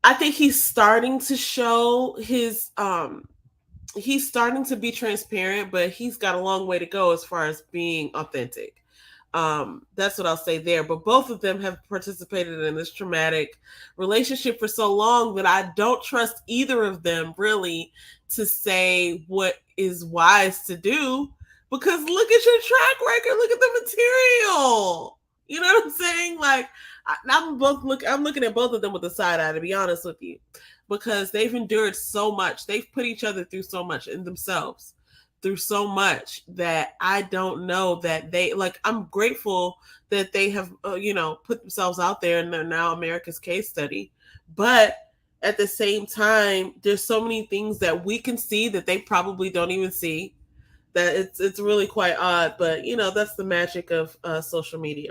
I think he's starting to show he's starting to be transparent, but he's got a long way to go as far as being authentic. That's what I'll say there. But both of them have participated in this traumatic relationship for so long that I don't trust either of them really to say what is wise to do, because look at your track record, look at the material. You know what I'm saying? Like, I'm looking at both of them with a side eye, to be honest with you, because they've endured so much. They've put each other through so much in themselves, through so much that I don't know that I'm grateful that they have, put themselves out there and they're now America's case study. But at the same time, there's so many things that we can see that they probably don't even see, that it's really quite odd. But, that's the magic of social media.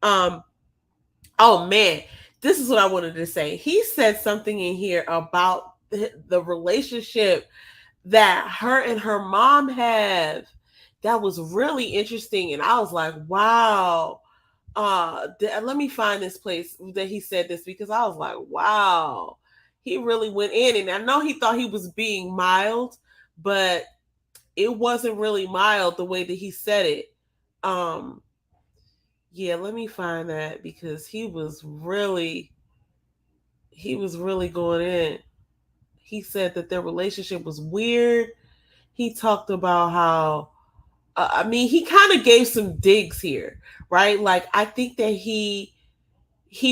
Oh man, this is what I wanted to say. He said something in here about the relationship that her and her mom have that was really interesting. And I was like, wow. Let me find this place that he said this, because I was like, wow. He really went in, and I know he thought he was being mild, but it wasn't really mild the way that he said it. Um, yeah, let me find that, because he was really going in. He said that their relationship was weird. He talked about how I mean, he kind of gave some digs here, right? Like, I think that he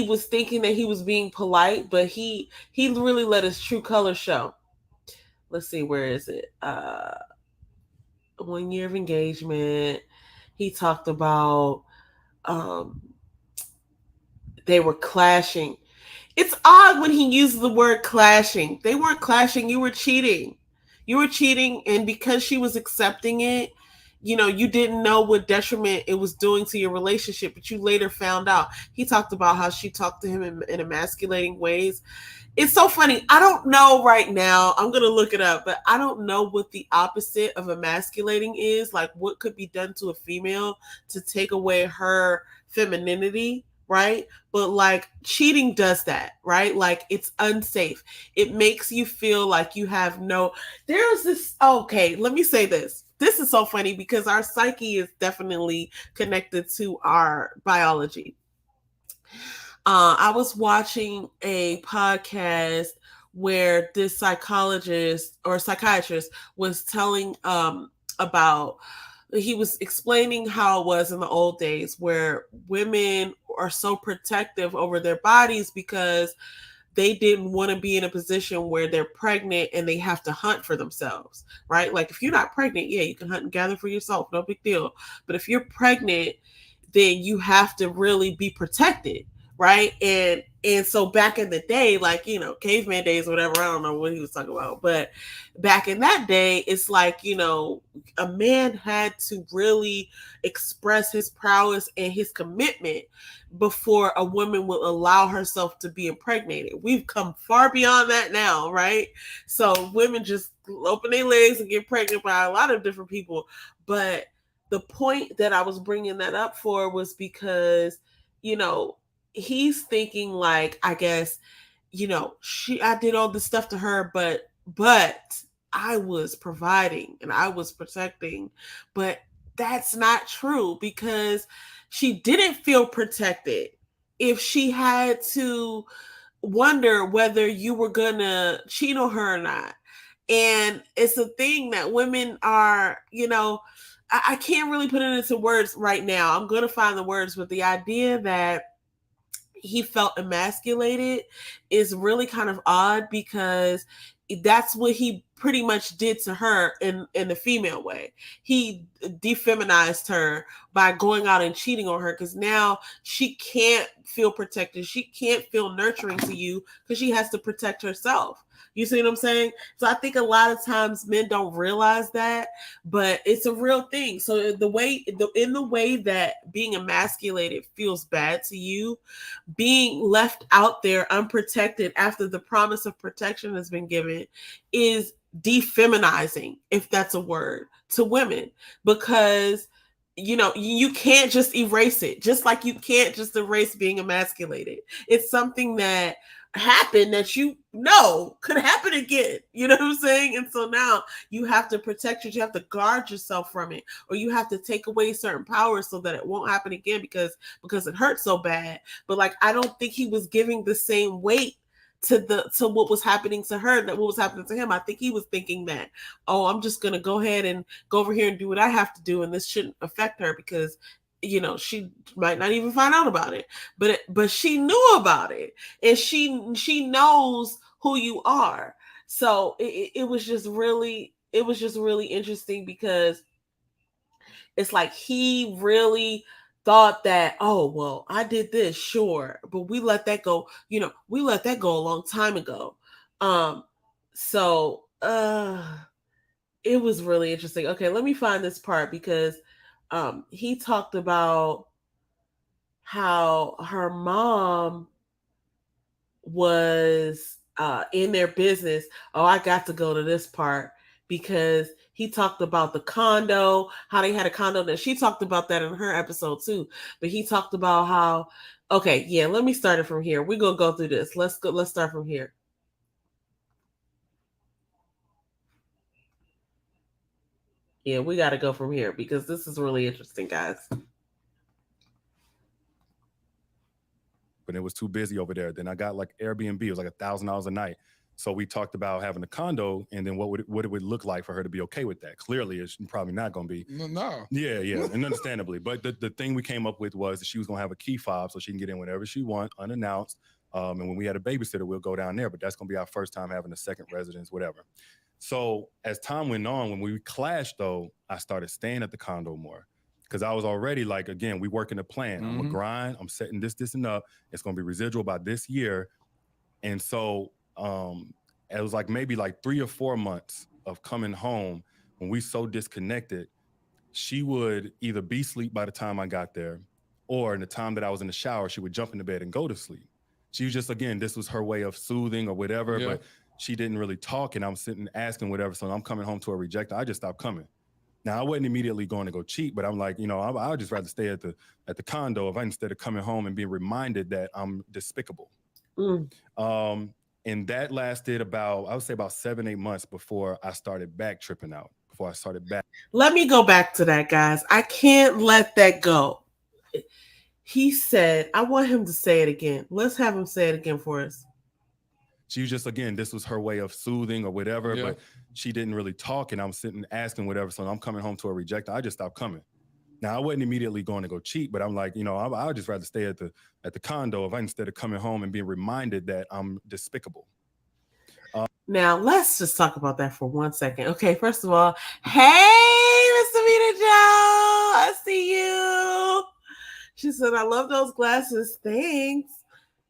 was thinking that he was being polite, but he really let his true color show. Let's see, where is it? 1 year of engagement. He talked about um they were clashing. It's odd when he uses the word clashing. They weren't clashing, you were cheating. You were cheating, and because she was accepting it, you didn't know what detriment it was doing to your relationship, but you later found out. He talked about how she talked to him in emasculating ways. It's so funny. I don't know right now. I'm going to look it up, but I don't know what the opposite of emasculating is. Like, what could be done to a female to take away her femininity, right? But like, cheating does that, right? Like, it's unsafe. It makes you feel like you have no. There's this. Okay, let me say this. This is so funny because our psyche is definitely connected to our biology. I was watching a podcast where this psychologist or psychiatrist was telling about, he was explaining how it was in the old days where women are so protective over their bodies because they didn't want to be in a position where they're pregnant and they have to hunt for themselves, right? Like, if you're not pregnant, yeah, you can hunt and gather for yourself, no big deal. But if you're pregnant, then you have to really be protected, right? And so back in the day, like, caveman days or whatever, I don't know what he was talking about, but back in that day, it's like, a man had to really express his prowess and his commitment before a woman will allow herself to be impregnated. We've come far beyond that now, right? So women just open their legs and get pregnant by a lot of different people. But the point that I was bringing that up for was because, you know, he's thinking like, I guess, I did all this stuff to her, but I was providing and I was protecting. But that's not true, because she didn't feel protected if she had to wonder whether you were gonna cheat on her or not. And it's a thing that women are, I can't really put it into words right now. I'm gonna find the words, but the idea that he felt emasculated is really kind of odd, because that's what he pretty much did to her in the female way. He defeminized her by going out and cheating on her, because now she can't feel protected, she can't feel nurturing to you, because she has to protect herself. You see what I'm saying? So I think a lot of times men don't realize that, but it's a real thing. So in the way that being emasculated feels bad to you, being left out there unprotected after the promise of protection has been given is defeminizing, if that's a word, to women, because you can't just erase it, just like you can't just erase being emasculated. It's something that happened that could happen again. You know what I'm saying? And so now you have to protect it, you have to guard yourself from it, or you have to take away certain powers so that it won't happen again, because it hurts so bad. But like, I don't think he was giving the same weight to what was happening to her that what was happening to him. I think he was thinking that, oh, I'm just gonna go ahead and go over here and do what I have to do, and this shouldn't affect her, because she might not even find out about it, but she knew about it, and she knows who you are. So it was just really interesting, because it's like he really thought that, oh, well, I did this, sure, but we let that go. We let that go a long time ago. So it was really interesting. Okay, let me find this part, because he talked about how her mom was in their business. Oh, I got to go to this part, because he talked about the condo, how they had a condo. That she talked about that in her episode too. But he talked about how, okay, yeah, let me start it from here. We're gonna go through this. Let's go, let's start from here. Yeah, we gotta go from here because this is really interesting, guys. But it was too busy over there. Then I got like Airbnb. It was like $1,000 a night. So we talked about having a condo, and then what it would look like for her to be okay with that. Clearly, it's probably not going to be. No. Yeah, and understandably. But the thing we came up with was that she was going to have a key fob so she can get in whenever she wants, unannounced. And when we had a babysitter, we'll go down there. But that's going to be our first time having a second residence, whatever. So as time went on, when we clashed, though, I started staying at the condo more. Because I was already like, again, we working a plan. I'm a grind. I'm setting this, and up. It's going to be residual by this year. And so it was like maybe like 3 or 4 months of coming home when we so disconnected. She would either be asleep by the time I got there, or in the time that I was in the shower, she would jump into bed and go to sleep. She was just, again, this was her way of soothing or whatever, but she didn't really talk. And I'm sitting asking whatever. So I'm coming home to a rejecter. I just stopped coming. Now, I wasn't immediately going to go cheat, but I'm like, I would just rather stay at the condo instead of coming home and being reminded that I'm despicable. And that lasted I would say about 7-8 months before I started back tripping out, before I started back. Let me go back to that, guys. I can't let that go. He said, I want him to say it again. Let's have him say it again for us. She was just, again, this was her way of soothing or whatever, but she didn't really talk. And I'm sitting asking whatever. So I'm coming home to a rejecter. I just stopped coming. Now, I wasn't immediately going to go cheat, but I'm like, I would just rather stay at the condo instead of coming home and being reminded that I'm despicable. Now, let's just talk about that for 1 second. Okay, first of all, hey, Mr. Vita Joe, I see you. She said, I love those glasses. Thanks.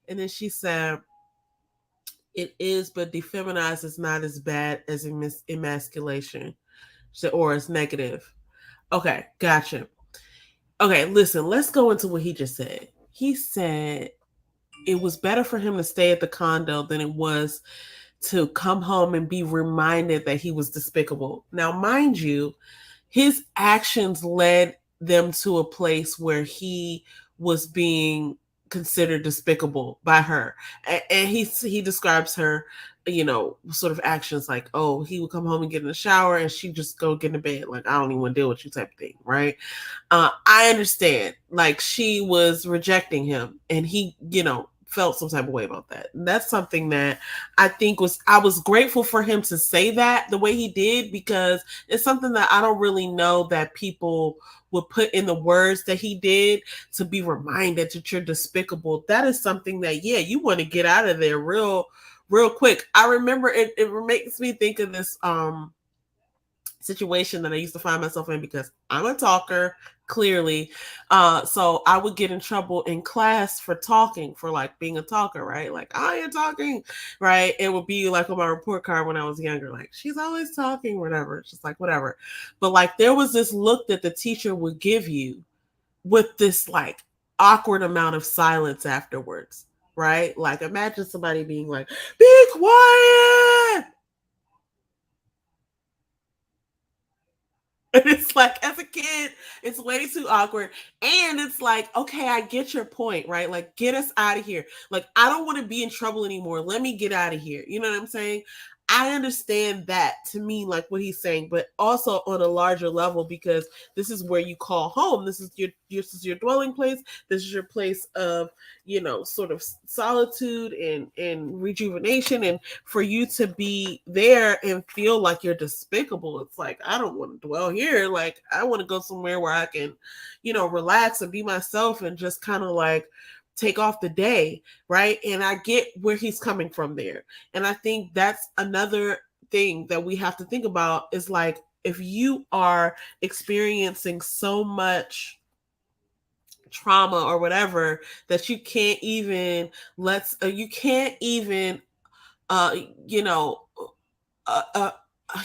And then she said, it is, but defeminized is not as bad as emasculation or as negative. Okay, gotcha. Okay, listen, let's go into what he just said. He said it was better for him to stay at the condo than it was to come home and be reminded that he was despicable. Now, mind you, his actions led them to a place where he was being considered despicable by her. And he describes her, sort of actions like, oh, he would come home and get in the shower and she'd just go get in bed. Like, I don't even want to deal with you type of thing, right? I understand. Like, she was rejecting him and he, felt some type of way about that. And that's something that I was grateful for him to say that the way he did, because it's something that I don't really know that people would put in the words that he did, to be reminded that you're despicable. That is something that, you want to get out of there real quick. I remember it makes me think of this situation that I used to find myself in, because I'm a talker, clearly. So I would get in trouble in class for talking, for like being a talker, right? Like, I am talking, right? It would be like on my report card when I was younger, like, she's always talking, whatever. It's just like, whatever. But like, there was this look that the teacher would give you with this like awkward amount of silence afterwards, right? Like, imagine somebody being like, be quiet. And it's like, as a kid, it's way too awkward. And it's like, okay, I get your point, right? Like, get us out of here. Like, I don't want to be in trouble anymore. Let me get out of here. You know what I'm saying? I understand that to mean like what he's saying, but also on a larger level, because this is where you call home. This is your dwelling place. This is your place of, sort of solitude and rejuvenation. And for you to be there and feel like you're despicable, it's like, I don't want to dwell here. Like, I want to go somewhere where I can, relax and be myself and just kind of like take off the day, right? And I get where he's coming from there. And I think that's another thing that we have to think about, is like, if you are experiencing so much trauma or whatever that you can't even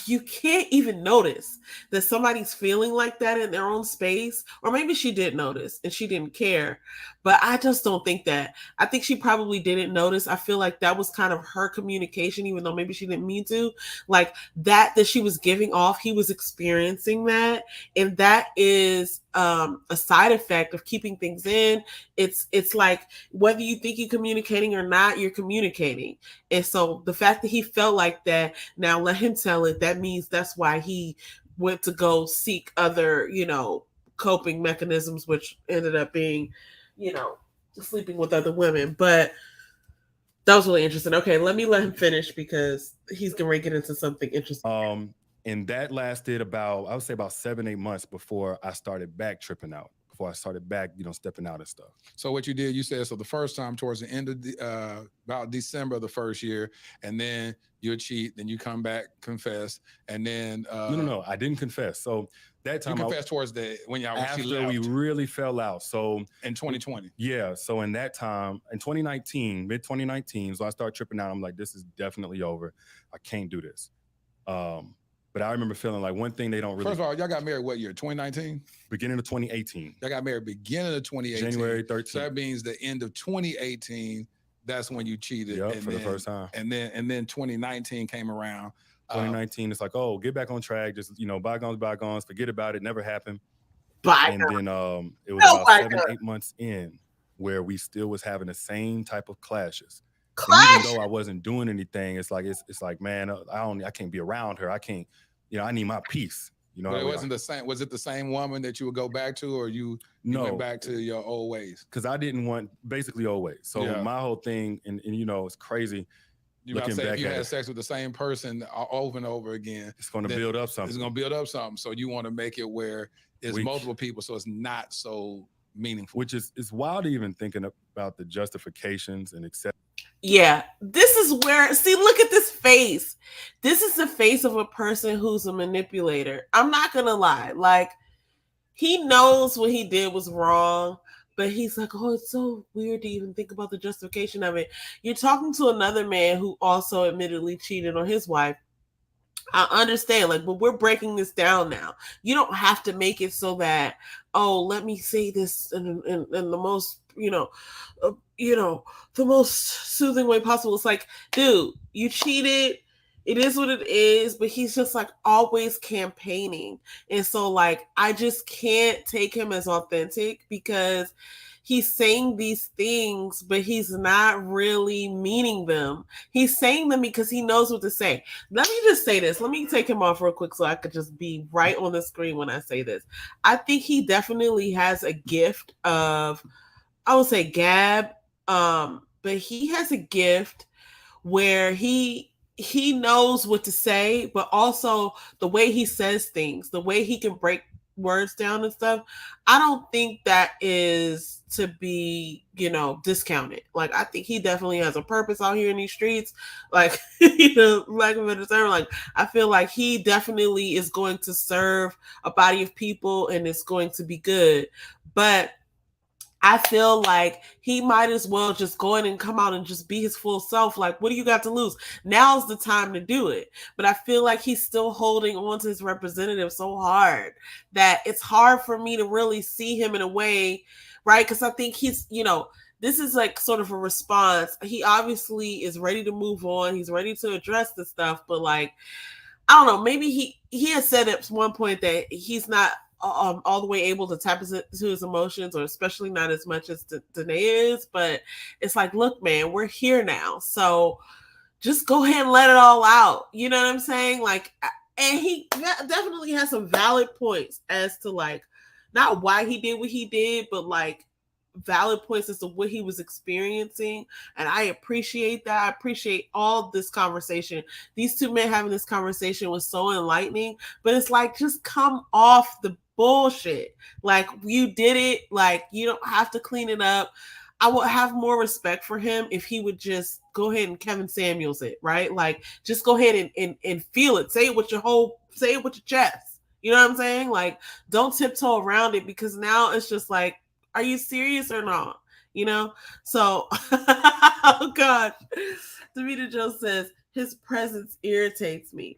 you can't even notice that somebody's feeling like that in their own space. Or maybe she did notice and she didn't care, But I just don't think that. I think she probably didn't notice. I feel like that was kind of her communication, even though maybe she didn't mean to. Like that she was giving off, he was experiencing that, and that is a side effect of keeping things in. It's like whether you think you're communicating or not, you're communicating. And so the fact that he felt like that, now let him tell it. That means that's why he went to go seek other, coping mechanisms, which ended up being, sleeping with other women. But that was really interesting. Okay, let him finish because he's gonna get into something interesting. And that lasted about, I would say about 7, 8 months before I started back tripping out, before I started back, stepping out and stuff. So what you did, you said, so the first time towards the end of about December of the first year, and then you cheat, then you come back, confess, and then No, I didn't confess. So that time you confessed towards when after she left. We really fell out. So in 2020. Yeah. So in that time, in 2019, mid 2019, so I started tripping out. I'm like, this is definitely over. I can't do this. But I remember feeling like one thing they don't really. First of all, y'all got married what year? 2019? Beginning of 2018. Y'all got married beginning of 2018. January 13th. So that means the end of 2018, that's when you cheated. Yep, for the first time. And then 2019 came around. 2019, it's like, oh, get back on track. Just, bygones, forget about it. Never happened. Bygones. And then it was about 7, 8 months in where we still was having the same type of clashes. And even though I wasn't doing anything, it's like, man, I can't be around her. I can't, I need my peace. But it wasn't the same. Was it the same woman that you would go back to, or you went back to your old ways? Because I didn't want basically old ways. So my whole thing, and it's crazy. You about to say if you had sex with the same person over and over again, it's going to build up something. It's going to build up something. So you want to make it where it's multiple people, so it's not so meaningful. Which is wild even thinking about the justifications and accept. Yeah, this is where, see, look at this face. This is the face of a person who's a manipulator. I'm not going to lie. Like, he knows what he did was wrong, but he's like, oh, it's so weird to even think about the justification of it. You're talking to another man who also admittedly cheated on his wife. I understand, but we're breaking this down now. You don't have to make it so that, oh, let me say this in the most, the most soothing way possible. It's like, dude, you cheated. It is what it is, but he's just always campaigning. And so I just can't take him as authentic because he's saying these things, but he's not really meaning them. He's saying them because he knows what to say. Let me just say this. Let me take him off real quick so I could just be right on the screen when I say this. I think he definitely has a gift of, I would say gab, but he has a gift where he knows what to say, but also the way he says things, the way he can break words down and stuff. I don't think that is to be, discounted. I think he definitely has a purpose out here in these streets. Lack of a better term, I feel like he definitely is going to serve a body of people and it's going to be good. But I feel like he might as well just go in and come out and just be his full self. What do you got to lose? Now's the time to do it. But I feel like he's still holding on to his representative so hard that it's hard for me to really see him in a way, right? Because I think he's, this is sort of a response. He obviously is ready to move on. He's ready to address the stuff. But I don't know, maybe he has said at one point that he's not all the way able to tap into his emotions, or especially not as much as Danae is. But it's look, man, we're here now, so just go ahead and let it all out. You know what I'm saying? And he definitely has some valid points as to not why he did what he did, but valid points as to what he was experiencing. And I appreciate that. I appreciate all this conversation. These two men having this conversation was so enlightening, but it's just come off the bullshit. You did it. You don't have to clean it up. I would have more respect for him if he would just go ahead and Kevin Samuels it, right? Just go ahead and feel it. Say it with your chest. You know what I'm saying? Don't tiptoe around it, because now it's just are you serious or not? So, oh gosh. Davita Joe says, his presence irritates me.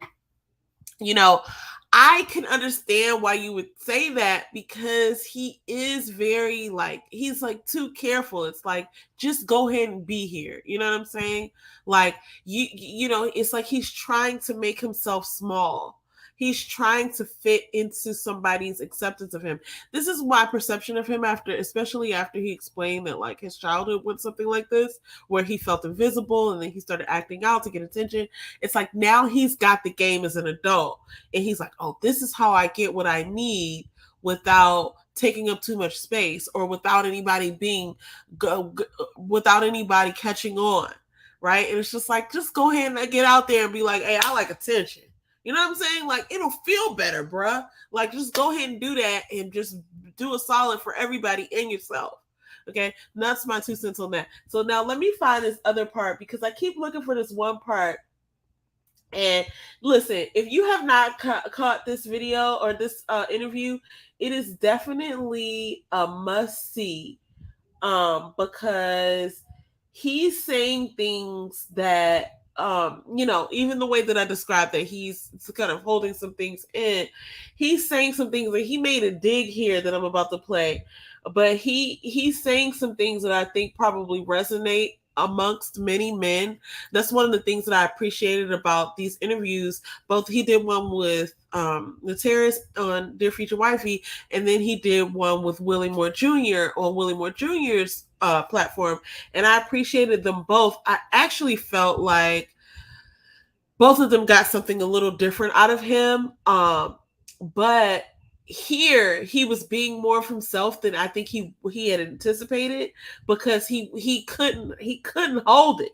I can understand why you would say that, because he is very like, he's like too careful. It's like, just go ahead and be here. You know what I'm saying? Like, you know, it's like he's trying to make himself small. He's trying to fit into somebody's acceptance of him. This is my perception of him after, especially after he explained that like his childhood went something like this, where he felt invisible and then he started acting out to get attention. It's like now he's got the game as an adult, and he's like, oh, this is how I get what I need without taking up too much space, or without anybody without anybody catching on, right? And it's just like, just go ahead and get out there and be like, hey, I like attention. You know what I'm saying? Like, it'll feel better, bruh. Like, just go ahead and do that and just do a solid for everybody and yourself. Okay, and that's my 2 cents on that. So now let me find this other part, because I keep looking for this one part. And listen, if you have not caught this video or this interview, it is definitely a must see, because he's saying things that, you know, even the way that I described that he's kind of holding some things in, he's saying some things that he made a dig here that I'm about to play, but he's saying some things that I think probably resonate amongst many men. That's one of the things that I appreciated about these interviews. Both he did one with Nateris on Dear Future Wifey, and then he did one with Willie Moore Jr. on Willie Moore Jr.'s platform, and I appreciated them both. I actually felt like both of them got something a little different out of him, but here he was being more of himself than I think he had anticipated, because he couldn't hold it.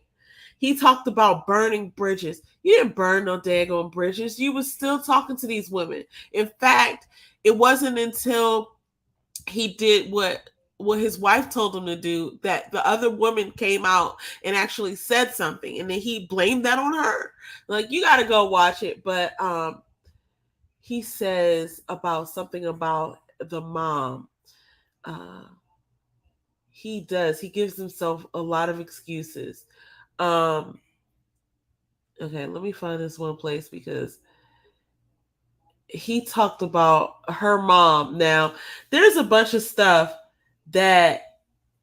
He talked about burning bridges. You didn't burn no daggone bridges. You was still talking to these women. In fact, it wasn't until he did what his wife told him to do that the other woman came out and actually said something, and then he blamed that on her. Like, you got to go watch it. But he says about something about the mom. He gives himself a lot of excuses. Okay, let me find this one place, because he talked about her mom. Now, there's a bunch of stuff that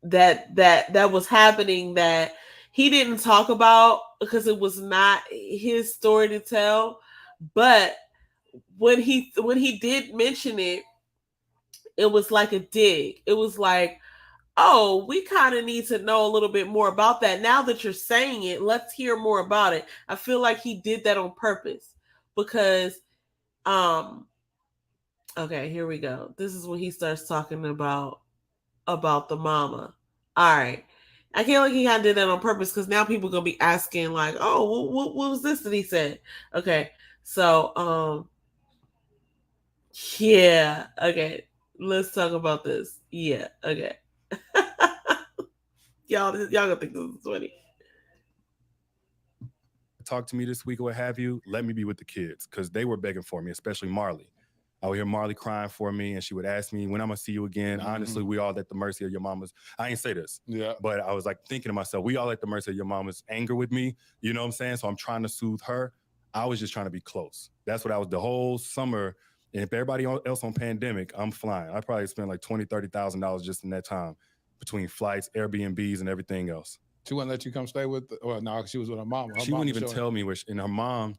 was happening that he didn't talk about because it was not his story to tell. But when he did mention it, it was like a dig. It was like, oh, we kind of need to know a little bit more about that. Now that you're saying it, let's hear more about it. I feel like he did that on purpose, because okay, here we go. This is when he starts talking about the mama. All right. I feel like he kind of did that on purpose, because now people gonna be asking like, oh, what was this that he said? Okay, so yeah, okay, let's talk about this. Yeah, okay. y'all gonna think this is funny. Talk to me this week or what have you, let me be with the kids, because they were begging for me, especially Marley. I would hear Marley crying for me, and she would ask me when I'm gonna see you again. Honestly, we all at the mercy of your mama's. I ain't say this, but I was like thinking to myself, we all at the mercy of your mama's anger with me. You know what I'm saying? So I'm trying to soothe her. I was just trying to be close. That's what I was the whole summer. And if everybody else on pandemic, I'm flying. I probably spent like $20,000-$30,000 just in that time between flights, Airbnbs, and everything else. She wouldn't let you come stay with, or no, she was with her mom. She wouldn't even tell me where. And her mom.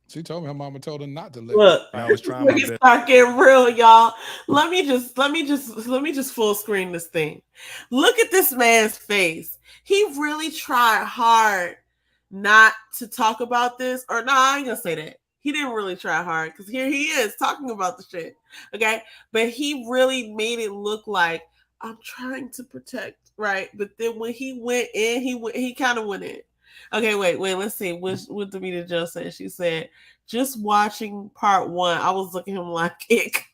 She told me her mama told her not to live. Look, and I was trying my best. Start getting real, y'all. Let me just full screen this thing. Look at this man's face. He really tried hard not to talk about this, or no, I ain't gonna say that. He didn't really try hard, because here he is talking about the shit. Okay, but he really made it look like I'm trying to protect, right? But then when he went in, he kind of went in. Okay, wait, let's see. What Davina Joe said? She said, just watching part 1, I was looking at him like, ick.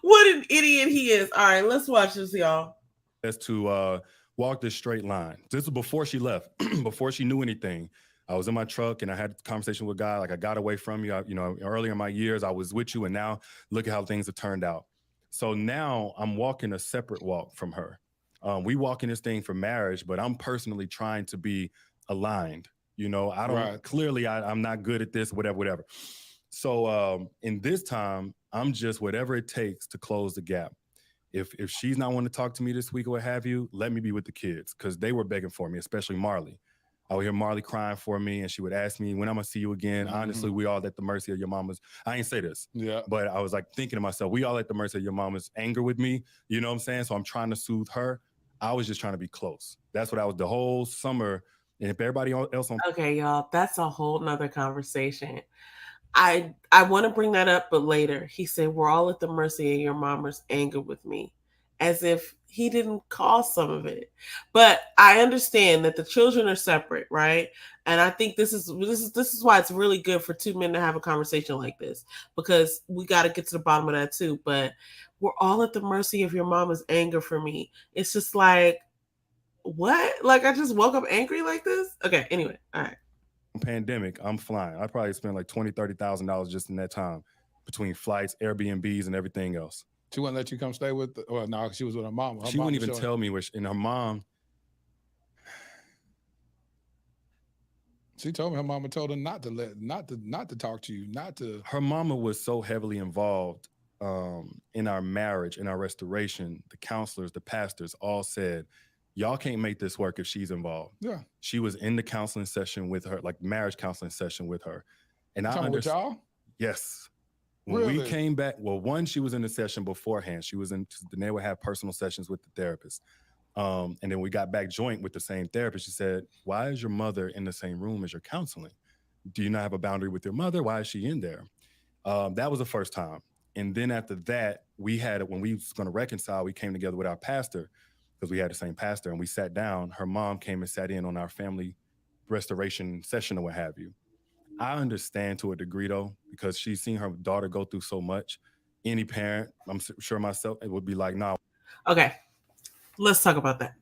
What an idiot he is. All right, let's watch this, y'all. As to walk this straight line. This was before she left, before she knew anything. I was in my truck and I had a conversation with God. Like, I got away from you. Earlier in my years, I was with you, and now look at how things have turned out. So now I'm walking a separate walk from her. We walk in this thing for marriage, but I'm personally trying to be aligned. You know, I don't clearly I'm not good at this, whatever. So in this time, I'm just whatever it takes to close the gap. If she's not wanting to talk to me this week or what have you, let me be with the kids because they were begging for me, especially Marley. I would hear Marley crying for me, and she would ask me when I'm gonna see you again. Honestly, we all at the mercy of your mama's. I ain't say this, but I was like thinking to myself, we all at the mercy of your mama's anger with me. You know what I'm saying? So I'm trying to soothe her. I was just trying to be close. That's what I was the whole summer. And if everybody else on Okay, y'all, that's a whole nother conversation. I want to bring that up, but later. He said, "We're all at the mercy of your mama's anger with me," as if he didn't cause some of it. But I understand that the children are separate, right? And I think this is why it's really good for two men to have a conversation like this, because we got to get to the bottom of that too. But we're all at the mercy of your mama's anger for me. It's just like, what? Like, I just woke up angry like this? Okay, anyway, all right. pandemic, I'm flying. I probably spent like $20,000-$30,000 just in that time between flights, Airbnbs, and everything else. She wouldn't let you come stay with, or no, she was with her mom. She wouldn't even tell me where. And her mom. She told me her mama told her not to talk to you, not to. Her mama was so heavily involved in our marriage, in our restoration. The counselors, the pastors, all said, "Y'all can't make this work if she's involved." Yeah, she was in the counseling session with her, like marriage counseling session with her, and I understand. With y'all? Yes. When we came back, well, one, she was in the session beforehand. She was in, then they would have personal sessions with the therapist. And then we got back joint with the same therapist. She said, "Why is your mother in the same room as your counseling? Do you not have a boundary with your mother? Why is she in there?" That was the first time. And then after that, we had, when we was going to reconcile, we came together with our pastor because we had the same pastor, and we sat down. Her mom came and sat in on our family restoration session or what have you. I understand to a degree though, because she's seen her daughter go through so much. Any parent, I'm sure myself, it would be like, "Nah." Okay, let's talk about that.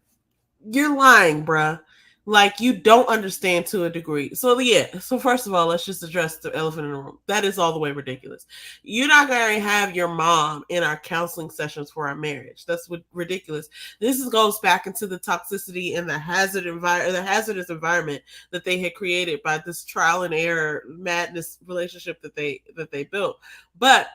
You're lying, bruh. Like, you don't understand to a degree. So yeah. So first of all, let's just address the elephant in the room. That is all the way ridiculous. You're not going to have your mom in our counseling sessions for our marriage. That's ridiculous. Goes back into the toxicity and the hazardous environment that they had created by this trial and error madness relationship that they built. But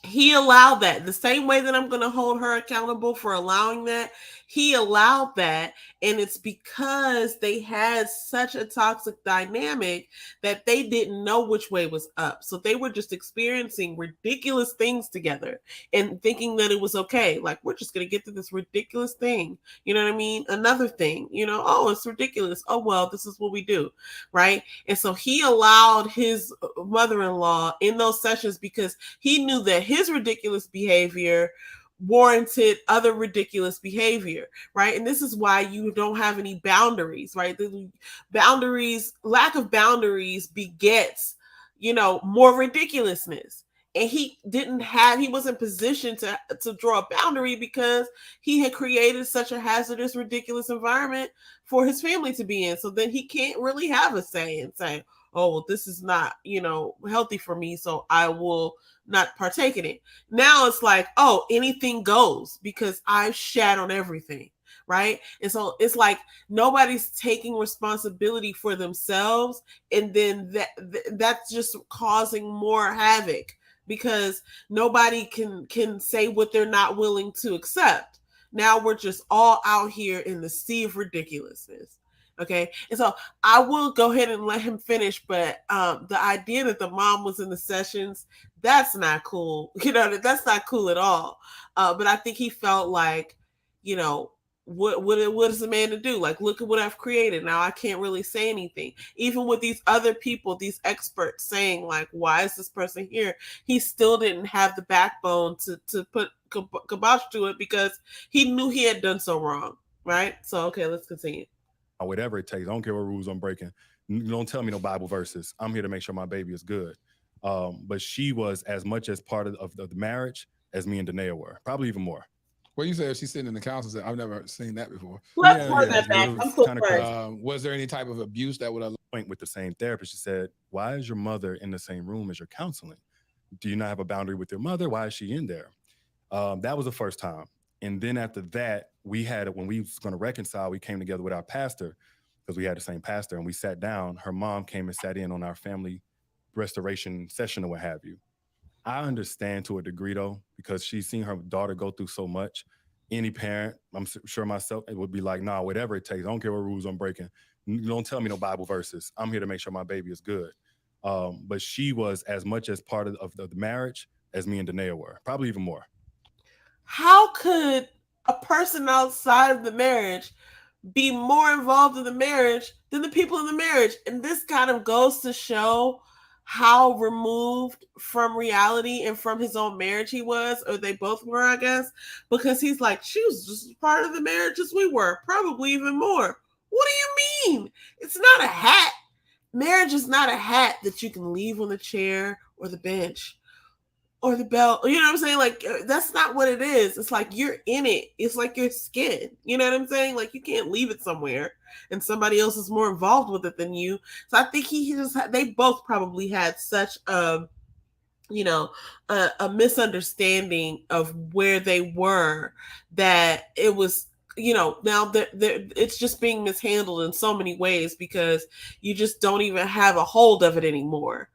he allowed that the same way that I'm going to hold her accountable for allowing that. He allowed that. And it's because they had such a toxic dynamic that they didn't know which way was up. So they were just experiencing ridiculous things together and thinking that it was okay. Like, we're just going to get to this ridiculous thing. You know what I mean? Another thing, oh, it's ridiculous. Oh, well, this is what we do. Right. And so he allowed his mother-in-law in those sessions because he knew that his ridiculous behavior warranted other ridiculous behavior, right? And this is why you don't have any boundaries, right? The lack of boundaries begets, more ridiculousness. And he wasn't positioned to draw a boundary because he had created such a hazardous, ridiculous environment for his family to be in. So then he can't really have a say and say, "Oh, well, this is not, healthy for me, so I will not partake in it." Now it's like, oh, anything goes because I've shat on everything, right? And so it's like nobody's taking responsibility for themselves, and then that's just causing more havoc because nobody can say what they're not willing to accept. Now we're just all out here in the sea of ridiculousness. Okay. And so I will go ahead and let him finish, but the idea that the mom was in the sessions, that's not cool. That's not cool at all. But I think he felt like, what is a man to do? Like, look at what I've created. Now I can't really say anything. Even with these other people, these experts saying like, why is this person here? He still didn't have the backbone to put kibosh to it because he knew he had done so wrong. Right. So, okay, let's continue. Whatever it takes. I don't care what rules I'm breaking. Don't tell me no Bible verses. I'm here to make sure my baby is good. But she was as much as part of the marriage as me and Danae were, probably even more. Well, you said she's sitting in the council. I've never seen that before. Let's run that back. I'm so sorry. Was there any type of abuse that would point with the same therapist? She said, "Why is your mother in the same room as your counseling? Do you not have a boundary with your mother? Why is she in there?" That was the first time. And then after that, we had, when we was going to reconcile, we came together with our pastor. because we had the same pastor, and we sat down. Her mom came and sat in on our family restoration session or what have you. I understand to a degree though, because she's seen her daughter go through so much. Any parent, I'm sure myself, it would be like, nah, whatever it takes. I don't care what rules I'm breaking. Don't tell me no Bible verses. I'm here to make sure my baby is good. But she was as much as part of the marriage as me and Danae were, probably even more. How could a person outside of the marriage be more involved in the marriage than the people in the marriage? And this kind of goes to show how removed from reality and from his own marriage he was, or they both were, I guess, because he's like, she was just part of the marriage as we were, probably even more. What do you mean? It's not a hat. Marriage is not a hat that you can leave on the chair or the bench or the belt. You know what I'm saying? Like, that's not what it is. It's like you're in it. It's like your skin. You know what I'm saying? Like, you can't leave it somewhere and somebody else is more involved with it than you. So I think they both probably had such a misunderstanding of where they were, that it was, now it's just being mishandled in so many ways because you just don't even have a hold of it anymore.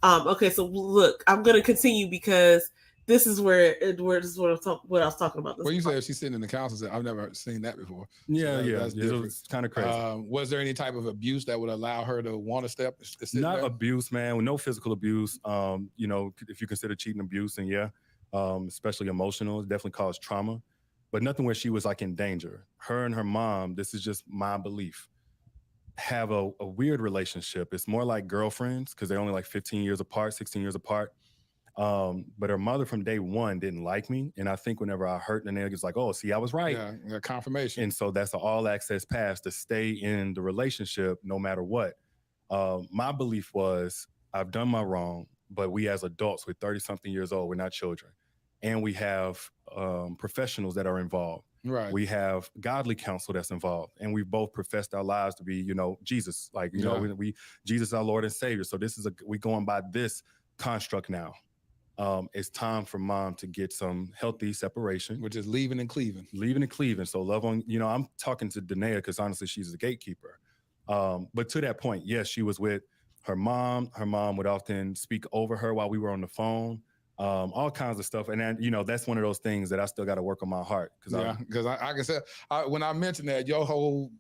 Okay, so look, I'm going to continue because this is where this is what I was talking about. Well, you said she's sitting in the council. I've never seen that before. Yeah, that's it was kind of crazy. Was there any type of abuse that would allow her to want to step? Not there? Abuse, man. No physical abuse. If you consider cheating abuse, then yeah, especially emotional, it definitely caused trauma. But nothing where she was like in danger. Her and her mom, this is just my belief, have a weird relationship. It's more like girlfriends because they're only like 15 years apart, 16 years apart. But her mother from day one didn't like me. And I think whenever I hurt the nail, it's like, oh, see, I was right. Yeah, confirmation. And so that's an all access pass to stay in the relationship no matter what. My belief was I've done my wrong, but we as adults, we're 30 something years old, we're not children. And we have professionals that are involved. Right. We have godly counsel that's involved, and we've both professed our lives to be, Jesus, like, we Jesus, our Lord and Savior. So we going by this construct now. It's time for mom to get some healthy separation, which is leaving and cleaving. So love on, I'm talking to Danae because honestly, she's a gatekeeper. But to that point, yes, she was with her mom. Her mom would often speak over her while we were on the phone. All kinds of stuff. And then, that's one of those things that I still got to work on my heart. Because I can say, when I mentioned that, your whole,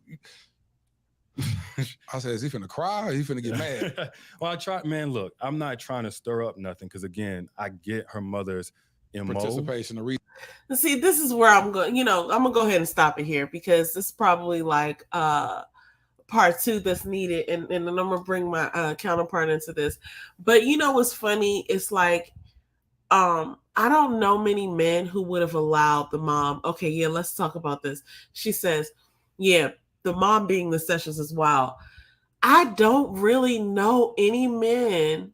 I said, is he finna cry or is he finna get mad? Well, I try, man, look, I'm not trying to stir up nothing because, again, I get her mother's participation. See, this is where I'm going, I'm going to go ahead and stop it here because this is probably like part two that's needed. And then I'm going to bring my counterpart into this. But what's funny? It's like, I don't know many men who would have allowed the mom. Okay, yeah, let's talk about this. She says, yeah, the mom being the Sessions as well. I don't really know any men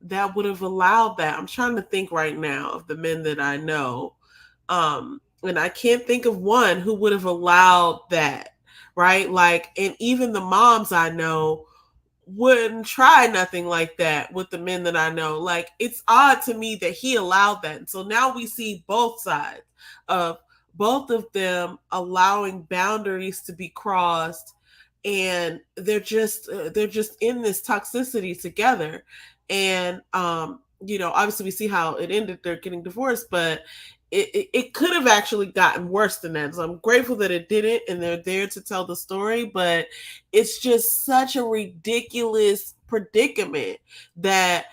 that would have allowed that. I'm trying to think right now of the men that I know. And I can't think of one who would have allowed that, right? Like, and even the moms I know wouldn't try nothing like that with the men that I know. Like, it's odd to me that he allowed that. And so now we see both sides of both of them allowing boundaries to be crossed, and they're just in this toxicity together. And obviously we see how it ended. They're getting divorced, but it could have actually gotten worse than that. So I'm grateful that it didn't, and they're there to tell the story. But it's just such a ridiculous predicament that,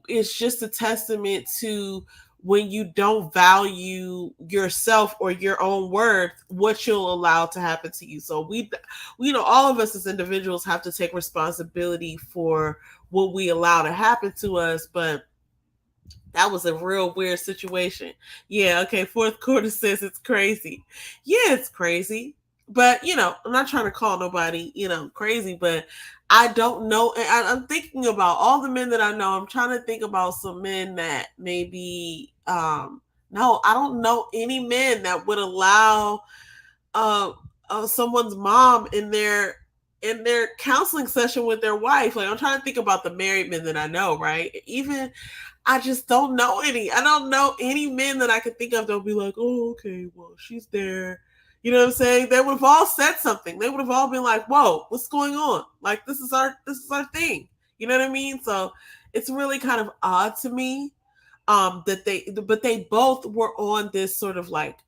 it's just a testament to when you don't value yourself or your own worth, what you'll allow to happen to you. So all of us as individuals have to take responsibility for what we allow to happen to us. But that was a real weird situation. Yeah, okay, fourth quarter says it's crazy. Yeah, it's crazy. But, I'm not trying to call nobody, crazy, but I don't know. I'm thinking about all the men that I know. I'm trying to think about some men that maybe, no, I don't know any men that would allow someone's mom in their counseling session with their wife. Like, I'm trying to think about the married men that I know, right? Even I just don't know any. I don't know any men that I could think of that'll be like, oh, okay, well, she's there. You know what I'm saying? They would have all said something. They would have all been like, "Whoa, what's going on? Like this is our thing." You know what I mean? So it's really kind of odd to me that they both were on this sort of like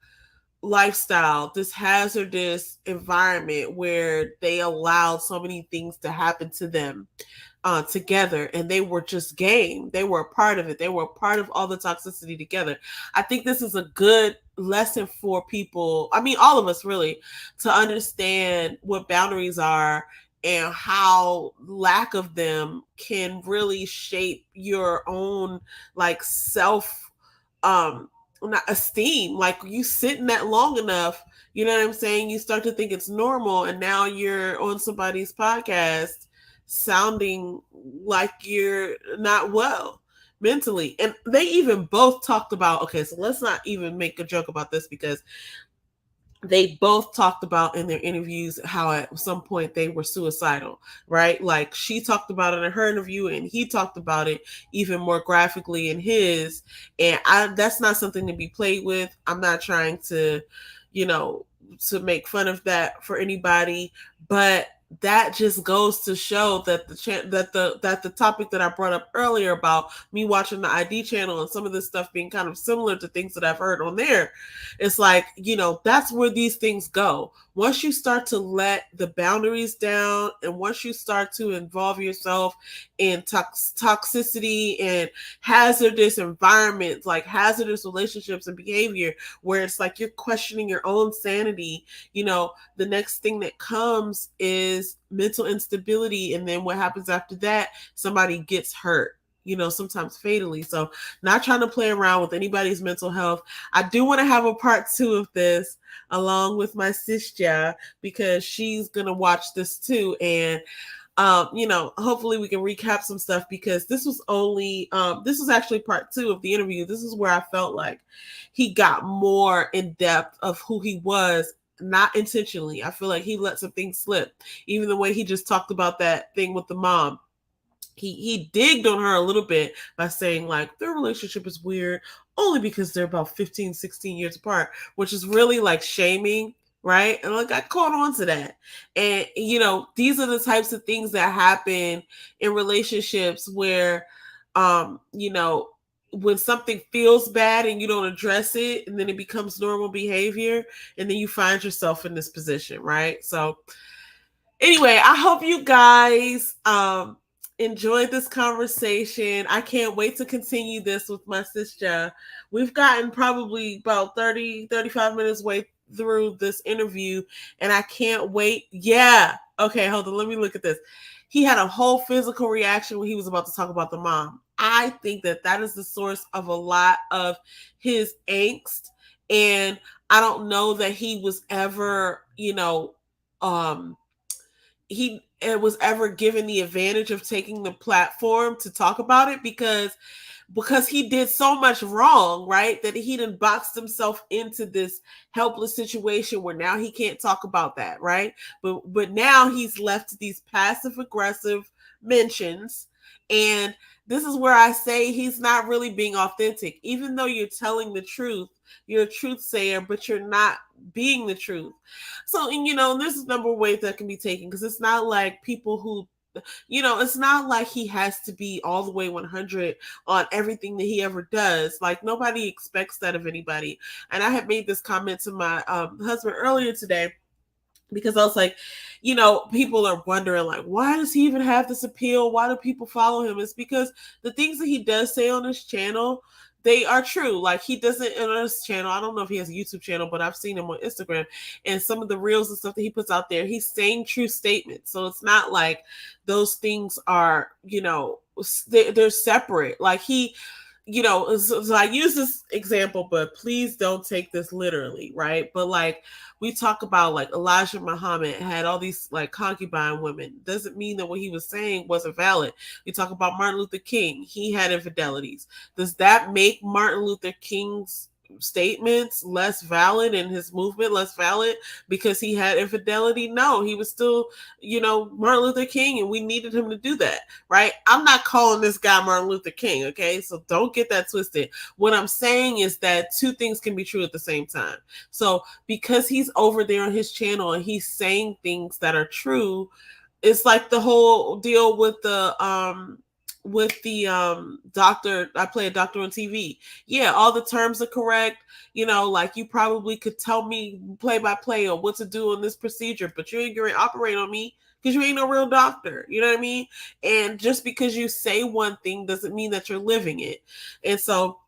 lifestyle, this hazardous environment where they allowed so many things to happen to them together, and they were just game. They were a part of it. They were a part of all the toxicity together. I think this is a good lesson for people. I mean, all of us really, to understand what boundaries are and how lack of them can really shape your own like self not esteem. Like you sit in that long enough, you know what I'm saying, you start to think it's normal, and now you're on somebody's podcast sounding like you're not well mentally. And they even both talked about, okay, so let's not even make a joke about this, because they both talked about in their interviews how at some point they were suicidal, right? Like she talked about it in her interview, and he talked about it even more graphically in his. And that's not something to be played with. I'm not trying to, you know, to make fun of that for anybody, but that just goes to show that the topic that I brought up earlier about me watching the ID channel and some of this stuff being kind of similar to things that I've heard on there, it's like, you know, that's where these things go. Once you start to let the boundaries down, and once you start to involve yourself in toxicity and hazardous environments, like hazardous relationships and behavior, where it's like you're questioning your own sanity, you know, the next thing that comes is mental instability. And then what happens after that? Somebody gets hurt, you know, sometimes fatally. So, not trying to play around with anybody's mental health. I do want to have a part 2 of this along with my sister, because she's going to watch this too. And you know, hopefully we can recap some stuff, because this was only this was actually part 2 of the interview. This is where I felt like he got more in depth of who he was, not intentionally. I feel like he let some things slip. Even the way he just talked about that thing with the mom, he digged on her a little bit by saying like their relationship is weird only because they're about 15, 16 years apart, which is really like shaming, right? And like I caught on to that. And you know, these are the types of things that happen in relationships where you know, when something feels bad and you don't address it, and then it becomes normal behavior, and then you find yourself in this position, right? So anyway, I hope you guys enjoyed this conversation. I can't wait to continue this with my sister. We've gotten probably about 30-35 minutes way through this interview, and I can't wait. Yeah. Okay, hold on. Let me look at this. He had a whole physical reaction when he was about to talk about the mom. I think that that is the source of a lot of his angst. And I don't know that he was ever, you know, he was ever given the advantage of taking the platform to talk about it, because he did so much wrong, right? That he done boxed himself into this helpless situation where now he can't talk about that, right? But now he's left these passive aggressive mentions, and this is where I say he's not really being authentic. Even though you're telling the truth, you're a truth sayer, but you're not being the truth. So, and you know, this is number of ways that can be taken, because it's not like people who, you know, it's not like he has to be all the way 100 on everything that he ever does. Like nobody expects that of anybody. And I had made this comment to my husband earlier today, because I was like, you know, people are wondering like, why does he even have this appeal? Why do people follow him? It's because the things that he does say on his channel, they are true. Like he doesn't, on his channel, I don't know if he has a YouTube channel, but I've seen him on Instagram, and some of the reels and stuff that he puts out there, he's saying true statements. So it's not like those things are, you know, they're separate. Like he, you know, so I use this example, but please don't take this literally, right? But like we talk about like Elijah Muhammad had all these like concubine women. Doesn't mean that what he was saying wasn't valid. We talk about Martin Luther King. He had infidelities. Does that make Martin Luther King's statements less valid and his movement less valid because he had infidelity? No, he was still, Martin Luther King, and we needed him to do that, right? I'm not calling this guy Martin Luther King, okay? So don't get that twisted. What I'm saying is that two things can be true at the same time. So because he's over there on his channel and he's saying things that are true, it's like the whole deal with the doctor. I play a doctor on TV. Yeah, all the terms are correct. Like you probably could tell me play by play on what to do on this procedure, but you ain't going to operate on me because you ain't no real doctor. You know what I mean? And just because you say one thing doesn't mean that you're living it. And so,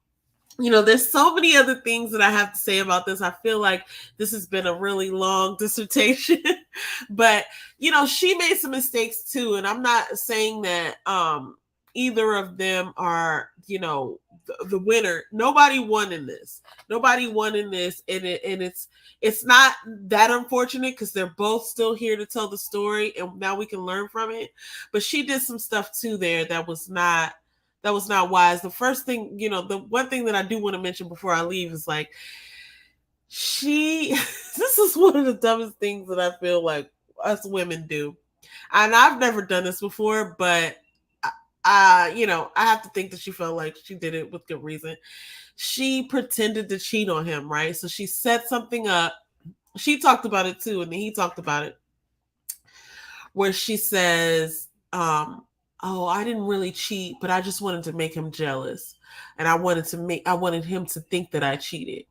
there's so many other things that I have to say about this. I feel like this has been a really long dissertation, but she made some mistakes too. And I'm not saying that either of them are, the winner. Nobody won in this. And it's not that unfortunate because they're both still here to tell the story, and now we can learn from it. But she did some stuff too there that was not wise. The first thing, the one thing that I do want to mention before I leave is like, this is one of the dumbest things that I feel like us women do. And I've never done this before, but I have to think that she felt like she did it with good reason. She pretended to cheat on him, right? So she set something up. She talked about it too, and then he talked about it, where she says, oh, I didn't really cheat, but I just wanted to make him jealous. And I wanted him to think that I cheated,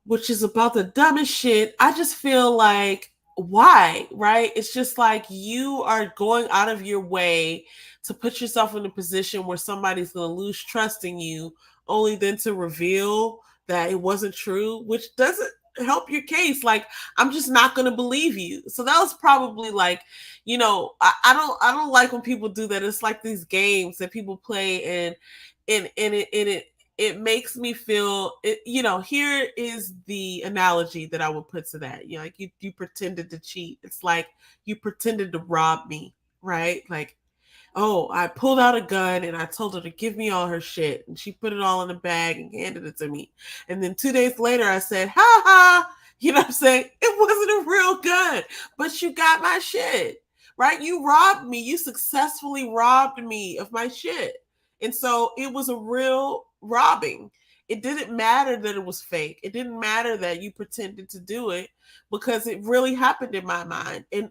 which is about the dumbest shit. I just feel like, why, right? It's just like you are going out of your way to put yourself in a position where somebody's going to lose trust in you, only then to reveal that it wasn't true, which doesn't help your case. Like, I'm just not going to believe you. So that was probably like, I don't like when people do that. It's like these games that people play, and it makes me feel it. Here is the analogy that I would put to that. Like you pretended to cheat. It's like you pretended to rob me, right? Like, oh, I pulled out a gun and I told her to give me all her shit. And she put it all in a bag and handed it to me. And then 2 days later, I said, ha ha, what I'm saying? It wasn't a real gun, but you got my shit, right? You robbed me. You successfully robbed me of my shit. And so it was a real robbing. It didn't matter that it was fake. It didn't matter that you pretended to do it, because it really happened in my mind. And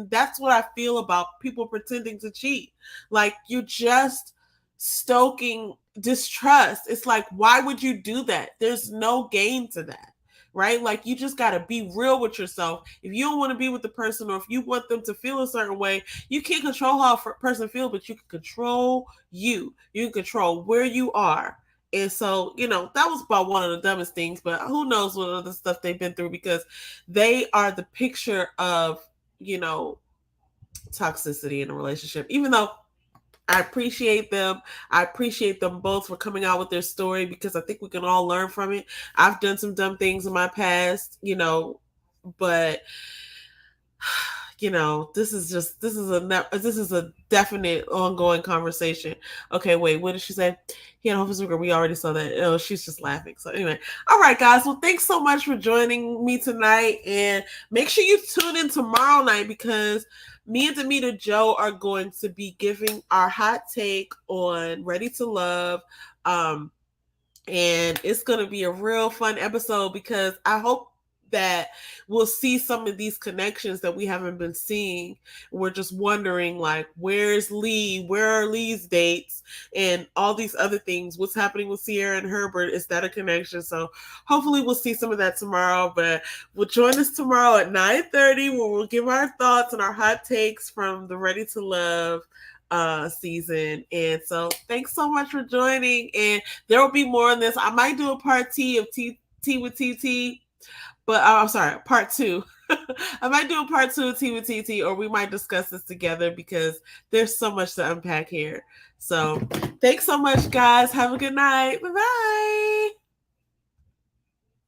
that's what I feel about people pretending to cheat. Like, you're just stoking distrust. It's like, why would you do that? There's no gain to that, right? Like, you just got to be real with yourself. If you don't want to be with the person, or if you want them to feel a certain way, you can't control how a person feels, but you can control you. You can control where you are. And so, that was about one of the dumbest things, but who knows what other stuff they've been through, because they are the picture of, toxicity in a relationship. Even though I appreciate them. I appreciate them both for coming out with their story, because I think we can all learn from it. I've done some dumb things in my past, but this is a definite ongoing conversation. Okay, wait, what did she say? He had a office worker. We already saw that. Oh, she's just laughing. So anyway, all right, guys. Well, thanks so much for joining me tonight, and make sure you tune in tomorrow night, because me and Demeter Joe are going to be giving our hot take on Ready to Love. And it's going to be a real fun episode, because I hope that we'll see some of these connections that we haven't been seeing. We're just wondering, like, where's Lee? Where are Lee's dates? And all these other things. What's happening with Sierra and Herbert? Is that a connection? So hopefully we'll see some of that tomorrow. But we'll join us tomorrow at 9:30, where we'll give our thoughts and our hot takes from the Ready to Love season. And so thanks so much for joining. And there will be more on this. I might do a part T of Tea with TT. But I'm sorry, part 2. I might do a part 2 of Tea with TT, or we might discuss this together, because there's so much to unpack here. So thanks so much, guys. Have a good night. Bye-bye.